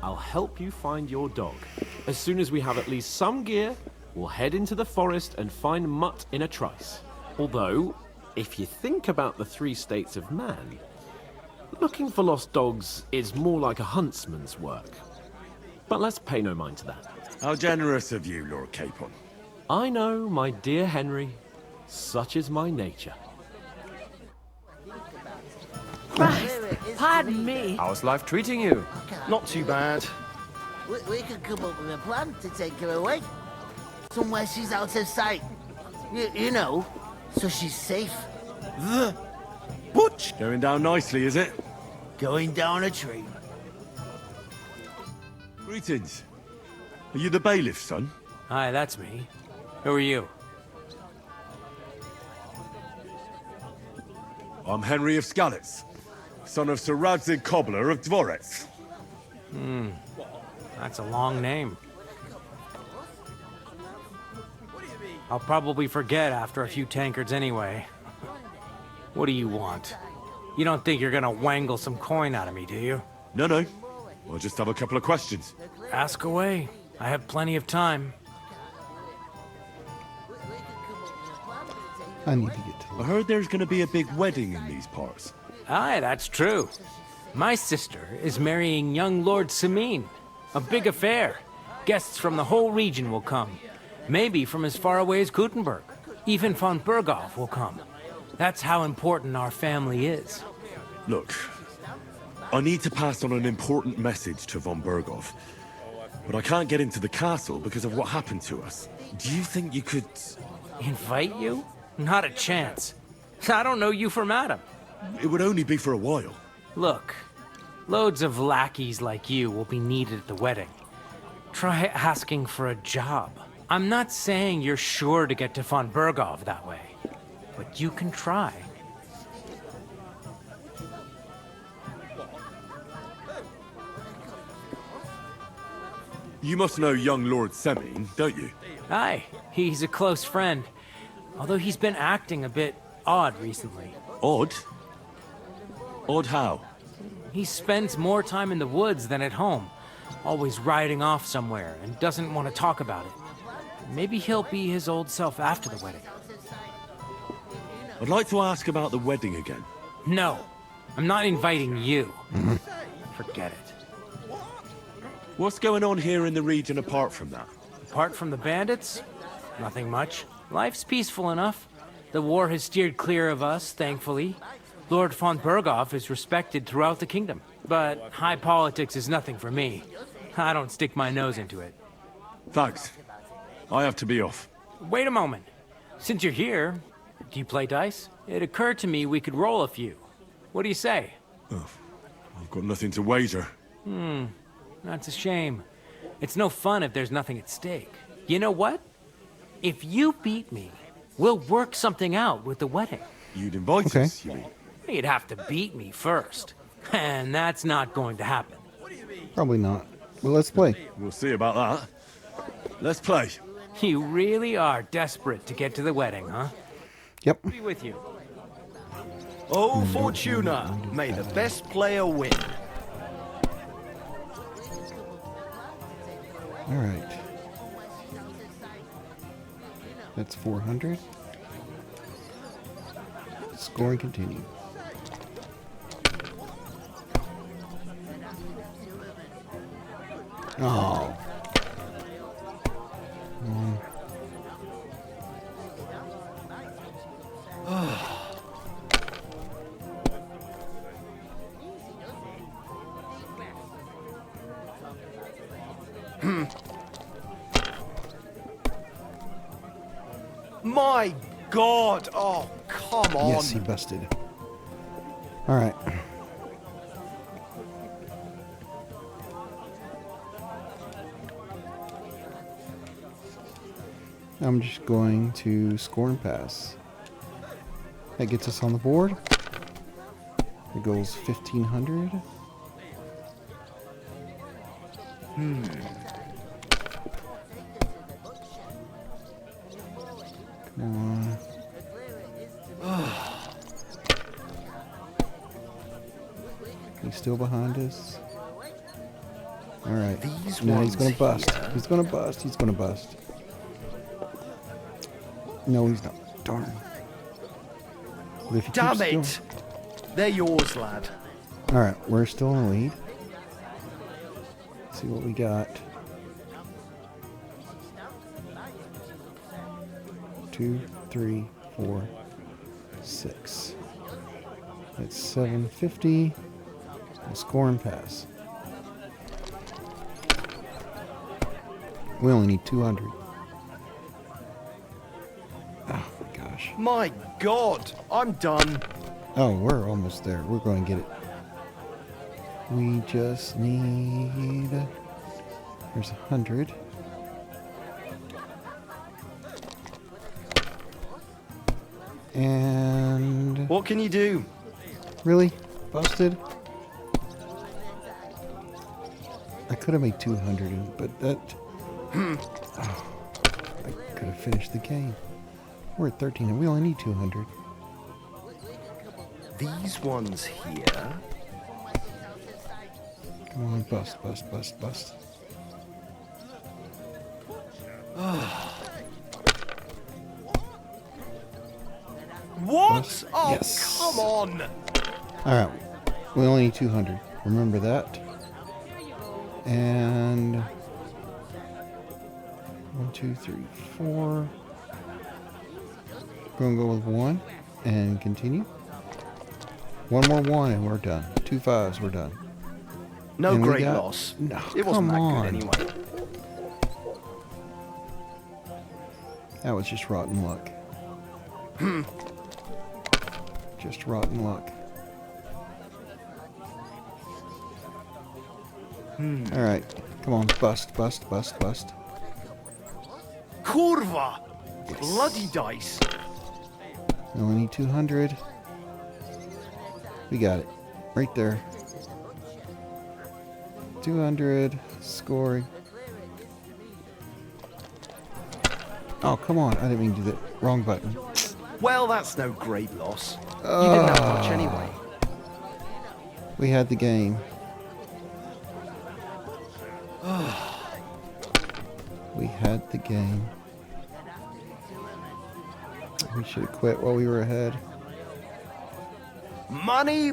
[SPEAKER 2] I'll help you find your dog. As soon as we have at least some gear, we'll head into the forest and find Mutt in a trice. Although, if you think about the 3 states of man, looking for lost dogs is more like a huntsman's work. But let's pay no mind to that.
[SPEAKER 3] How generous of you, Lord Capon.
[SPEAKER 2] I know, my dear Henry. Such is my nature.
[SPEAKER 14] Christ, pardon me.
[SPEAKER 16] How's life treating you?
[SPEAKER 12] Not too bad.
[SPEAKER 5] We could come up with a plan to take her away. Somewhere she's out of sight. You know, so she's safe.
[SPEAKER 3] The Butch! Going down nicely, is it?
[SPEAKER 5] Going down a tree.
[SPEAKER 3] Greetings. Are you the bailiff's son?
[SPEAKER 16] Hi, that's me. Who are you?
[SPEAKER 3] I'm Henry of Skalitz, son of Sir Radzig Cobbler of Dvorets.
[SPEAKER 16] That's a long name. I'll probably forget after a few tankards anyway. What do you want? You don't think you're gonna wangle some coin out of me, do you?
[SPEAKER 3] No. I'll just have a couple of questions.
[SPEAKER 16] Ask away. I have plenty of time.
[SPEAKER 1] I need to get to
[SPEAKER 3] I heard there's going to be a big wedding in these parts.
[SPEAKER 16] Aye, that's true. My sister is marrying young Lord Samine. A big affair. Guests from the whole region will come. Maybe from as far away as Gutenberg. Even von Berghoff will come. That's how important our family is.
[SPEAKER 3] Look, I need to pass on an important message to von Berghoff. But I can't get into the castle because of what happened to us. Do you think you could...
[SPEAKER 16] Invite you? Not a chance. I don't know you from Adam.
[SPEAKER 3] It would only be for a while.
[SPEAKER 16] Look, loads of lackeys like you will be needed at the wedding. Try asking for a job. I'm not saying you're sure to get to von Berghoff that way, but you can try.
[SPEAKER 3] You must know young Lord Semine, don't you?
[SPEAKER 16] Aye, he's a close friend. Although he's been acting a bit odd recently.
[SPEAKER 3] Odd? Odd how?
[SPEAKER 16] He spends more time in the woods than at home, always riding off somewhere and doesn't want to talk about it. Maybe he'll be his old self after the wedding.
[SPEAKER 3] I'd like to ask about the wedding again.
[SPEAKER 16] No, I'm not inviting you. Forget it.
[SPEAKER 3] What's going on here in the region apart from that?
[SPEAKER 16] Apart from the bandits? Nothing much. Life's peaceful enough. The war has steered clear of us, thankfully. Lord von Berghoff is respected throughout the kingdom. But high politics is nothing for me. I don't stick my nose into it.
[SPEAKER 3] Thanks. I have to be off.
[SPEAKER 16] Wait a moment. Since you're here, do you play dice? It occurred to me we could roll a few. What do you say?
[SPEAKER 3] Oh, I've got nothing to wager.
[SPEAKER 16] That's a shame. It's no fun if there's nothing at stake. You know what? If you beat me, we'll work something out with the wedding.
[SPEAKER 3] You'd invite us, you mean?
[SPEAKER 16] You'd have to beat me first. And that's not going to happen.
[SPEAKER 1] Probably not. Well, let's play.
[SPEAKER 3] We'll see about that. Let's play.
[SPEAKER 16] You really are desperate to get to the wedding, huh?
[SPEAKER 1] Yep.
[SPEAKER 16] Be with you.
[SPEAKER 15] Oh, Fortuna, may the best player win.
[SPEAKER 1] All right. That's 400. Scoring continue. Oh.
[SPEAKER 15] My God! Oh, come on!
[SPEAKER 1] Yes, he busted. All right. I'm just going to score and pass. That gets us on the board. It goes 1,500. Come on. He's still behind us. All right. Now he's gonna bust. He's gonna bust. He's gonna bust. No, he's not. Darn. But if he
[SPEAKER 15] Damn
[SPEAKER 1] keeps
[SPEAKER 15] it! They're yours, lad.
[SPEAKER 1] All right, we're still in the lead. Let's see what we got. 2, 3, 4, 6. That's 750. We'll score and pass. We only need 200. Oh my gosh.
[SPEAKER 15] My God! I'm done.
[SPEAKER 1] Oh, we're almost there. We're going to get it. We just need... There's 100. And...
[SPEAKER 15] What can you do?
[SPEAKER 1] Really? Busted? I could have made 200, but that... Oh, I could have finished the game. We're at 13 and we only need 200.
[SPEAKER 15] These ones here.
[SPEAKER 1] Come on, bust, bust, bust, bust.
[SPEAKER 15] What?
[SPEAKER 1] Bust.
[SPEAKER 15] Oh,
[SPEAKER 1] Yes.
[SPEAKER 15] come on!
[SPEAKER 1] Alright, we only need 200. Remember that. And 1, 2, 3, 4. Gonna go with 1 and continue. One more 1 and we're done. 2 5s, we're done.
[SPEAKER 15] No
[SPEAKER 1] And we
[SPEAKER 15] great
[SPEAKER 1] got-
[SPEAKER 15] loss.
[SPEAKER 1] No,
[SPEAKER 15] It wasn't
[SPEAKER 1] come
[SPEAKER 15] that
[SPEAKER 1] on.
[SPEAKER 15] good anyway.
[SPEAKER 1] That was just rotten luck. Just rotten luck. Alright, come on, bust, bust, bust, bust.
[SPEAKER 15] Kurva! Bloody dice.
[SPEAKER 1] We only need 200. We got it. Right there. 200. Scoring. Oh, come on. I didn't mean to do that. Wrong button.
[SPEAKER 15] Well, that's no great loss. You didn't have much anyway.
[SPEAKER 1] We had the game. We had the game. We should have quit while we were ahead.
[SPEAKER 15] Money,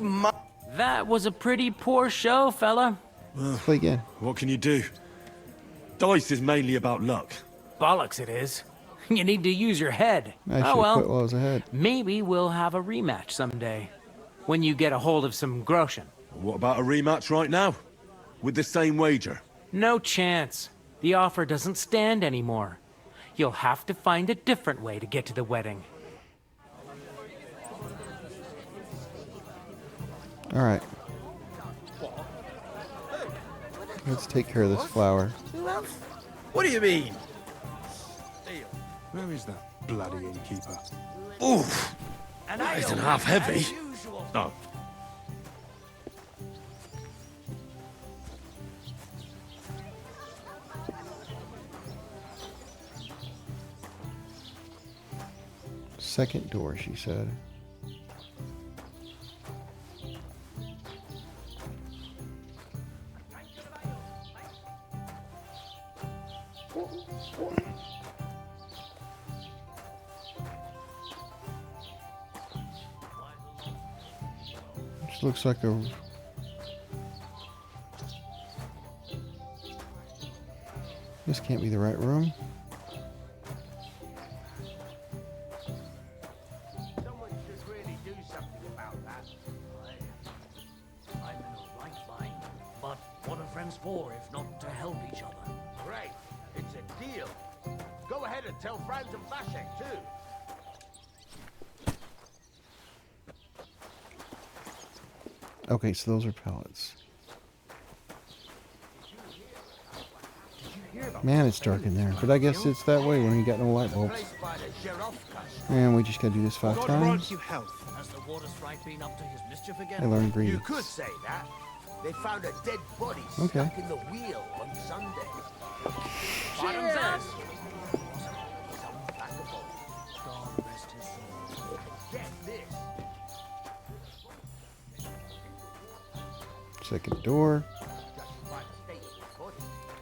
[SPEAKER 16] That was a pretty poor show, fella.
[SPEAKER 1] Let's play again.
[SPEAKER 3] What can you do? Dice is mainly about luck.
[SPEAKER 16] Bollocks it is. You need to use your head.
[SPEAKER 1] I should
[SPEAKER 16] Oh
[SPEAKER 1] have
[SPEAKER 16] well.
[SPEAKER 1] quit while I was ahead.
[SPEAKER 16] Maybe we'll have a rematch someday. When you get a hold of some groschen.
[SPEAKER 3] What about a rematch right now? With the same wager?
[SPEAKER 16] No chance. The offer doesn't stand anymore. You'll have to find a different way to get to the wedding.
[SPEAKER 1] Alright. Let's take care of this flower.
[SPEAKER 15] What do you mean?
[SPEAKER 6] Where is that bloody innkeeper?
[SPEAKER 3] Oof! That isn't half heavy. Oh.
[SPEAKER 1] Second door, she said. This looks like a... This can't be the right room.
[SPEAKER 15] Someone should really do something about that.
[SPEAKER 17] I'm in a right mind, but what are friends for if not to help each other?
[SPEAKER 15] Great. It's a deal. Go ahead and tell Franz and Flashek too.
[SPEAKER 1] Okay, so those are pallets. Man, it's dark in there. But I guess it's that way when you got no light bulbs. And we just gotta do this 5
[SPEAKER 17] God
[SPEAKER 1] times.
[SPEAKER 17] grant you health. Has the water sprite been up to his mischief again?
[SPEAKER 1] I learned
[SPEAKER 15] You
[SPEAKER 1] greetings.
[SPEAKER 15] could say that. They found a dead body
[SPEAKER 1] Okay.
[SPEAKER 15] stuck in the wheel on Sunday.
[SPEAKER 17] Bottoms up.
[SPEAKER 15] Some vagabond.
[SPEAKER 17] God rest his soul.
[SPEAKER 15] Get this.
[SPEAKER 1] Second door.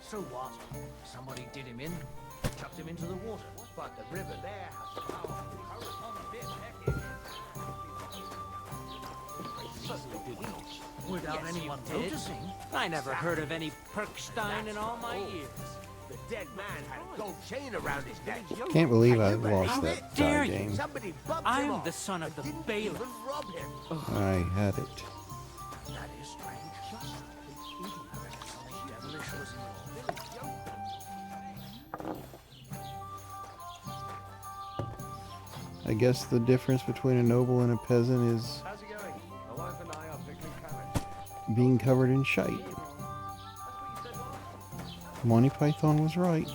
[SPEAKER 17] So what? Somebody did him in, chucked him into the water.
[SPEAKER 15] But the river there has powerful current.
[SPEAKER 17] Without anyone noticing.
[SPEAKER 16] I never heard of any Perkstein in all my years.
[SPEAKER 15] The dead man had a gold chain around his neck.
[SPEAKER 1] Can't believe I lost that
[SPEAKER 16] How dare
[SPEAKER 1] die
[SPEAKER 16] you?
[SPEAKER 1] game.
[SPEAKER 15] Somebody bumped him
[SPEAKER 16] I'm
[SPEAKER 15] off.
[SPEAKER 16] the son of the bailiff.
[SPEAKER 15] Even rob him.
[SPEAKER 1] I had it.
[SPEAKER 17] That is strange. Something devilish was involved.
[SPEAKER 1] I guess the difference between a noble and a peasant is
[SPEAKER 15] How's it going? My wife and I are picking carrots.
[SPEAKER 1] being covered in shite. Monty Python was right.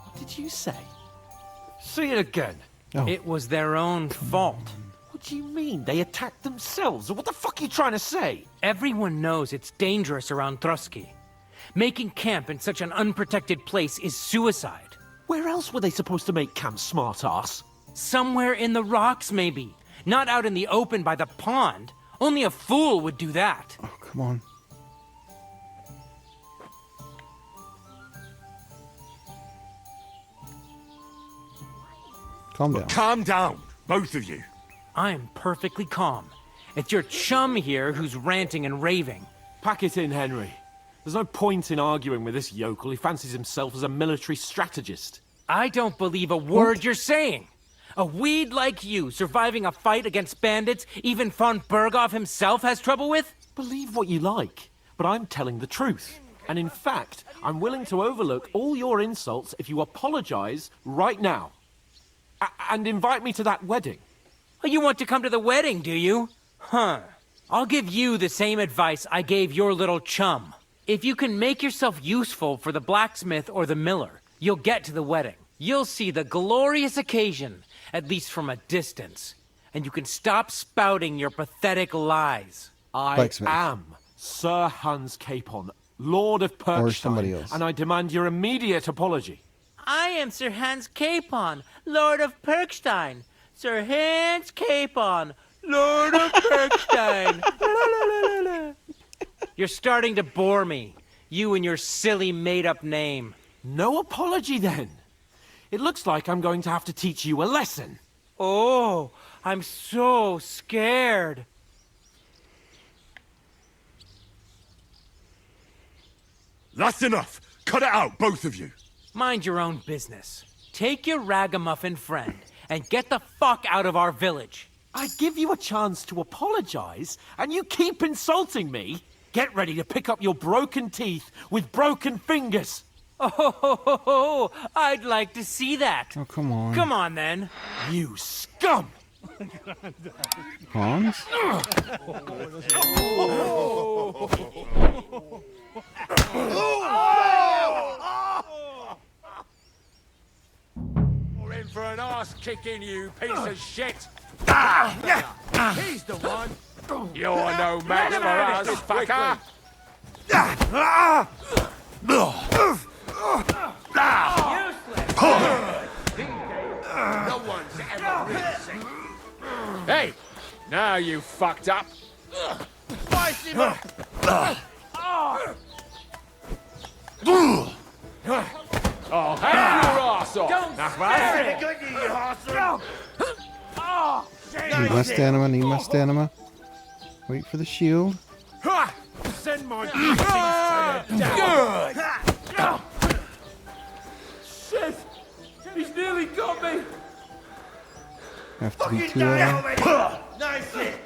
[SPEAKER 2] What did you say? Say it again.
[SPEAKER 1] Oh.
[SPEAKER 16] It was their own fault.
[SPEAKER 2] What do you mean? They attacked themselves? What the fuck are you trying to say?
[SPEAKER 16] Everyone knows it's dangerous around Trotsky. Making camp in such an unprotected place is suicide.
[SPEAKER 2] Where else were they supposed to make camp, smartass?
[SPEAKER 16] Somewhere in the rocks, maybe. Not out in the open by the pond. Only a fool would do that.
[SPEAKER 1] Oh, come on. Calm down.
[SPEAKER 3] Calm down, both of you.
[SPEAKER 16] I'm perfectly calm. It's your chum here who's ranting and raving.
[SPEAKER 2] Pack it in, Henry. There's no point in arguing with this yokel. He fancies himself as a military strategist.
[SPEAKER 16] I don't believe a word you're saying. A weed like you surviving a fight against bandits even von Berghoff himself has trouble with?
[SPEAKER 2] Believe what you like, but I'm telling the truth. And in fact, I'm willing to overlook all your insults if you apologize right now. And invite me to that wedding.
[SPEAKER 16] Oh, you want to come to the wedding, do you? Huh. I'll give you the same advice I gave your little chum. If you can make yourself useful for the blacksmith or the miller, you'll get to the wedding. You'll see the glorious occasion, at least from a distance. And you can stop spouting your pathetic lies.
[SPEAKER 2] I am Sir Hans Capon, Lord of Perkstein,
[SPEAKER 1] Or somebody else.
[SPEAKER 2] and I demand your immediate apology.
[SPEAKER 16] I am Sir Hans Capon, Lord of Perkstein. Sir Hans Capon, Lord of Perkstein. You're starting to bore me. You and your silly made-up name.
[SPEAKER 2] No apology, then. It looks like I'm going to have to teach you a lesson.
[SPEAKER 16] Oh, I'm so scared.
[SPEAKER 3] That's enough. Cut it out, both of you.
[SPEAKER 16] Mind your own business. Take your ragamuffin friend and get the fuck out of our village.
[SPEAKER 2] I give you a chance to apologize, and you keep insulting me. Get ready to pick up your broken teeth with broken fingers.
[SPEAKER 16] Oh, I'd like to see that.
[SPEAKER 1] Oh, come on.
[SPEAKER 16] Come on, then.
[SPEAKER 2] You scum!
[SPEAKER 1] Hans?
[SPEAKER 15] We're in for an arse kicking, you piece of shit. He's the one.
[SPEAKER 9] You're no match for us, fucker.
[SPEAKER 15] No one's ever really seen.
[SPEAKER 9] Hey, now you fucked up.
[SPEAKER 15] Spice him up.
[SPEAKER 9] Oh, have your ass off.
[SPEAKER 16] Don't
[SPEAKER 9] Nachman.
[SPEAKER 15] Good, you hostler.
[SPEAKER 1] Need my stamina, need my stamina. Wait for the shield.
[SPEAKER 8] Send my good.
[SPEAKER 2] Shit! He's nearly got me!
[SPEAKER 1] Have to be too loud.
[SPEAKER 8] Nice hit.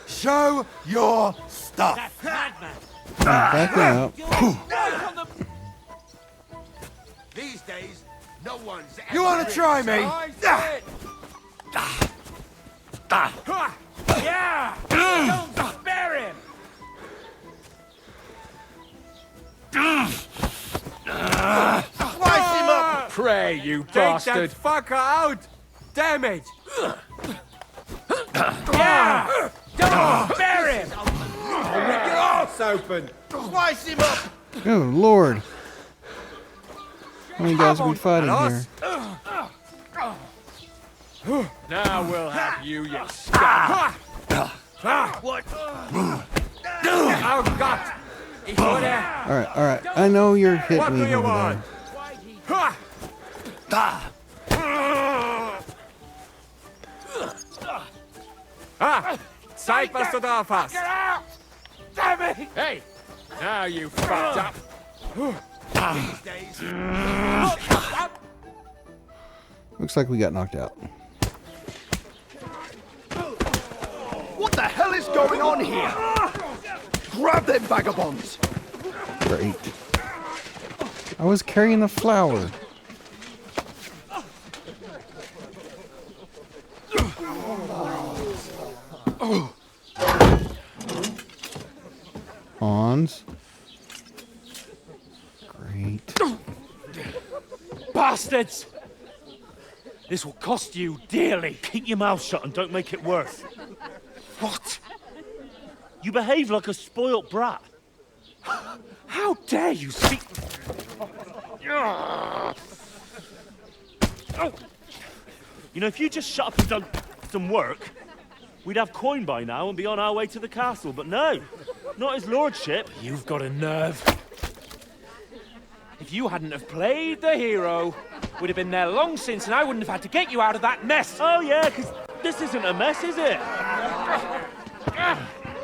[SPEAKER 15] Show your stuff.
[SPEAKER 1] Backing up.
[SPEAKER 8] These days, no one's
[SPEAKER 15] You want to try me?
[SPEAKER 8] Yeah! Don't spare him!
[SPEAKER 15] Slice him up!
[SPEAKER 2] Pray, you
[SPEAKER 15] Take
[SPEAKER 2] bastard!
[SPEAKER 15] that fucker out! Damn it!
[SPEAKER 8] Yeah! Don't spare him!
[SPEAKER 15] I'll rip your arse open! Slice him up!
[SPEAKER 1] Oh, Lord. How many guys are we fighting here?
[SPEAKER 2] Now we'll have you, you scum!
[SPEAKER 8] What?
[SPEAKER 2] Oh, God!
[SPEAKER 1] Alright, alright. I know you're hitting
[SPEAKER 2] What
[SPEAKER 1] me
[SPEAKER 2] do you
[SPEAKER 1] over
[SPEAKER 2] want?
[SPEAKER 15] Zeig, was du da hast!
[SPEAKER 8] Get out! Damn it!
[SPEAKER 2] Hey! Now you fucked up!
[SPEAKER 8] These days.
[SPEAKER 1] Looks like we got knocked out.
[SPEAKER 15] What the hell is going on here? Grab them vagabonds!
[SPEAKER 1] Great. I was carrying the flower. Hans. Great.
[SPEAKER 7] Bastards! This will cost you dearly.
[SPEAKER 10] Keep your mouth shut and don't make it worse.
[SPEAKER 7] What?
[SPEAKER 10] You behave like a spoilt brat.
[SPEAKER 7] How dare you speak...
[SPEAKER 10] You know, if you just shut up and done some work, we'd have coin by now and be on our way to the castle. But no, not his lordship.
[SPEAKER 7] You've got a nerve. If you hadn't have played the hero, we'd have been there long since and I wouldn't have had to get you out of that mess.
[SPEAKER 10] Oh yeah, because this isn't a mess, is it?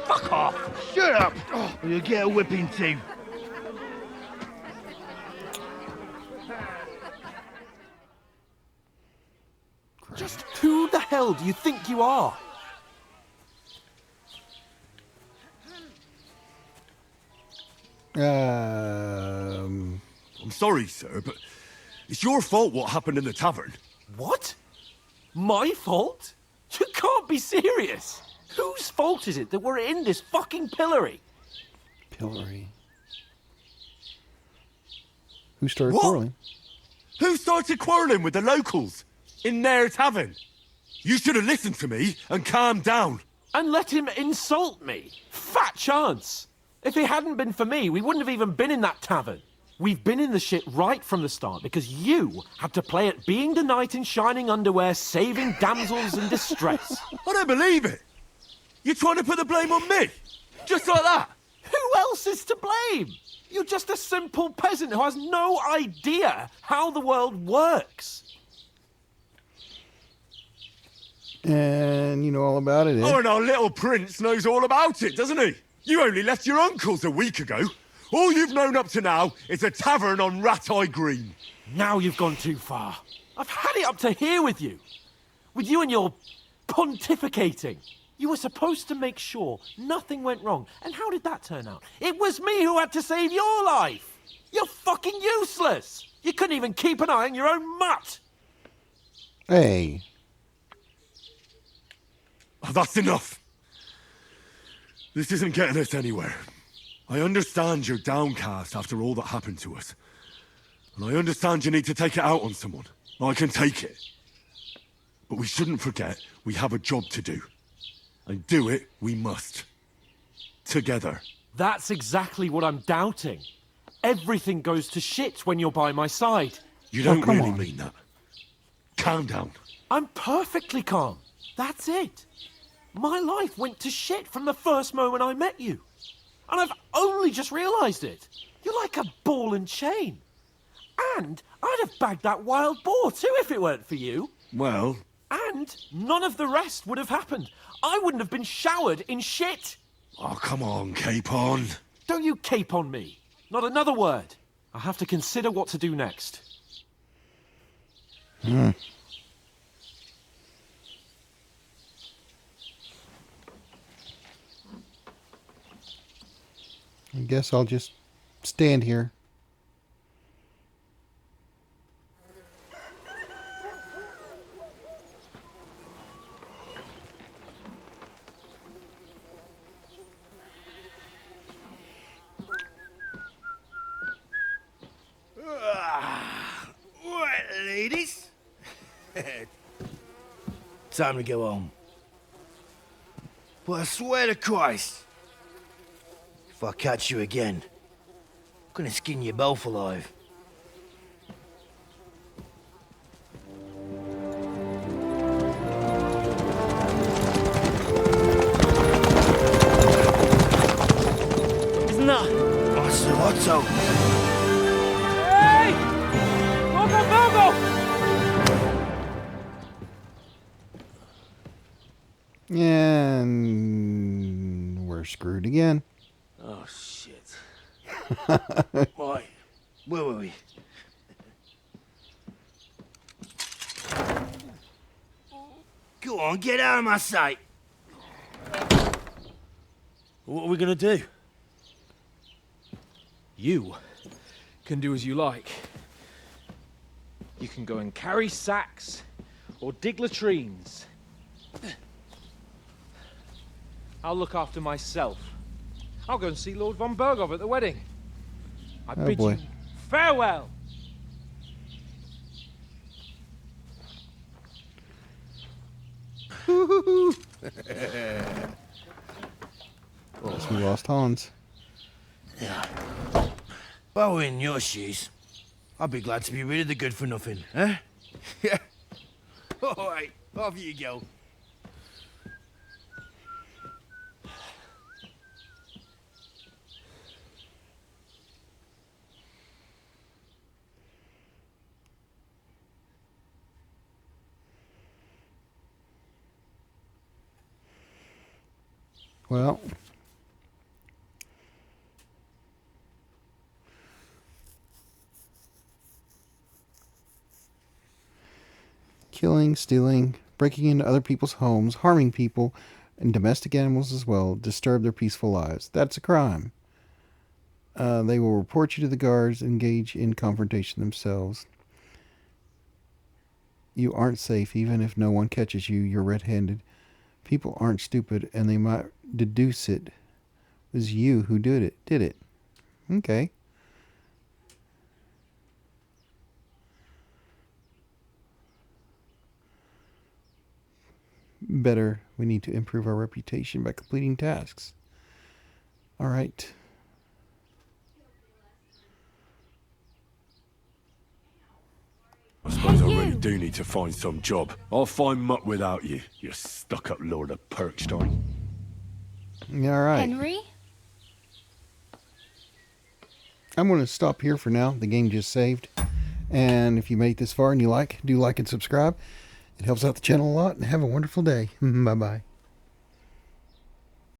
[SPEAKER 7] Fuck off.
[SPEAKER 15] Shut up, or you'll get a whipping too.
[SPEAKER 2] Just who the hell do you think you are?
[SPEAKER 3] I'm sorry, sir, but it's your fault what happened in the tavern.
[SPEAKER 2] What? My fault? You can't be serious. Whose fault is it that we're in this fucking pillory?
[SPEAKER 1] Pillory. Who started
[SPEAKER 3] What?
[SPEAKER 1] quarreling?
[SPEAKER 3] Who started quarrelling with the locals in their tavern? You should have listened to me and calmed down.
[SPEAKER 2] And let him insult me? Fat chance. If it hadn't been for me, we wouldn't have even been in that tavern. We've been in the shit right from the start because you had to play at being the knight in shining underwear, saving damsels in distress.
[SPEAKER 3] I don't believe it. You're trying to put the blame on me? Just like that?
[SPEAKER 2] Who else is to blame? You're just a simple peasant who has no idea how the world works.
[SPEAKER 1] And you know all about it, eh?
[SPEAKER 3] Oh, and our little prince knows all about it, doesn't he? You only left your uncle's a week ago. All you've known up to now is a tavern on Rat-Eye Green.
[SPEAKER 2] Now you've gone too far. I've had it up to here with you. With you and your pontificating. You were supposed to make sure nothing went wrong. And how did that turn out? It was me who had to save your life. You're fucking useless. You couldn't even keep an eye on your own mutt.
[SPEAKER 1] Hey.
[SPEAKER 3] Oh, that's enough. This isn't getting us anywhere. I understand you're downcast after all that happened to us. And I understand you need to take it out on someone. I can take it. But we shouldn't forget we have a job to do. And do it we must. Together.
[SPEAKER 2] That's exactly what I'm doubting. Everything goes to shit when you're by my side.
[SPEAKER 3] You don't really mean that. Calm down.
[SPEAKER 2] I'm perfectly calm. That's it. My life went to shit from the first moment I met you. And I've only just realised it. You're like a ball and chain. And I'd have bagged that wild boar too if it weren't for you.
[SPEAKER 3] Well,
[SPEAKER 2] And none of the rest would have happened. I wouldn't have been showered in shit.
[SPEAKER 3] Oh, come on, Capon.
[SPEAKER 2] Don't you cape on me. Not another word. I have to consider what to do next.
[SPEAKER 1] I guess I'll just stand here.
[SPEAKER 18] Right, ladies. Time to go home. But I swear to Christ, if I catch you again, I'm gonna skin you both alive. Isn't that? What's the motto?
[SPEAKER 7] Hey! Virgo, Virgo!
[SPEAKER 1] And we're screwed again.
[SPEAKER 18] Oh, shit. Right. Where were we? Go on, get out of my sight.
[SPEAKER 12] What are we gonna do?
[SPEAKER 7] You can do as you like. You can go and carry sacks or dig latrines. I'll look after myself. I'll go and see Lord von Berghoff at the wedding. I
[SPEAKER 1] Oh,
[SPEAKER 7] bid
[SPEAKER 1] boy.
[SPEAKER 7] you farewell.
[SPEAKER 1] Guess we lost Hans.
[SPEAKER 18] Yeah. If I were in your shoes, I'd be glad to be rid of the good for nothing, eh? Yeah. All right, off you go.
[SPEAKER 1] Well, killing, stealing, breaking into other people's homes, harming people, and domestic animals as well, disturb their peaceful lives. That's a crime. They will report you to the guards, engage in confrontation themselves. You aren't safe, even if no one catches you. You're red-handed. People aren't stupid, and they might deduce it was you who did it. Okay. Better, we need to improve our reputation by completing tasks. All right.
[SPEAKER 3] I suppose I really do need to find some job. I'll find muck without you, you stuck-up Lord of Perkstein.
[SPEAKER 1] All right.
[SPEAKER 19] Henry?
[SPEAKER 1] I'm going to stop here for now. The game just saved. And if you made it this far and you do like and subscribe. It helps out the channel a lot. And have a wonderful day. Bye-bye.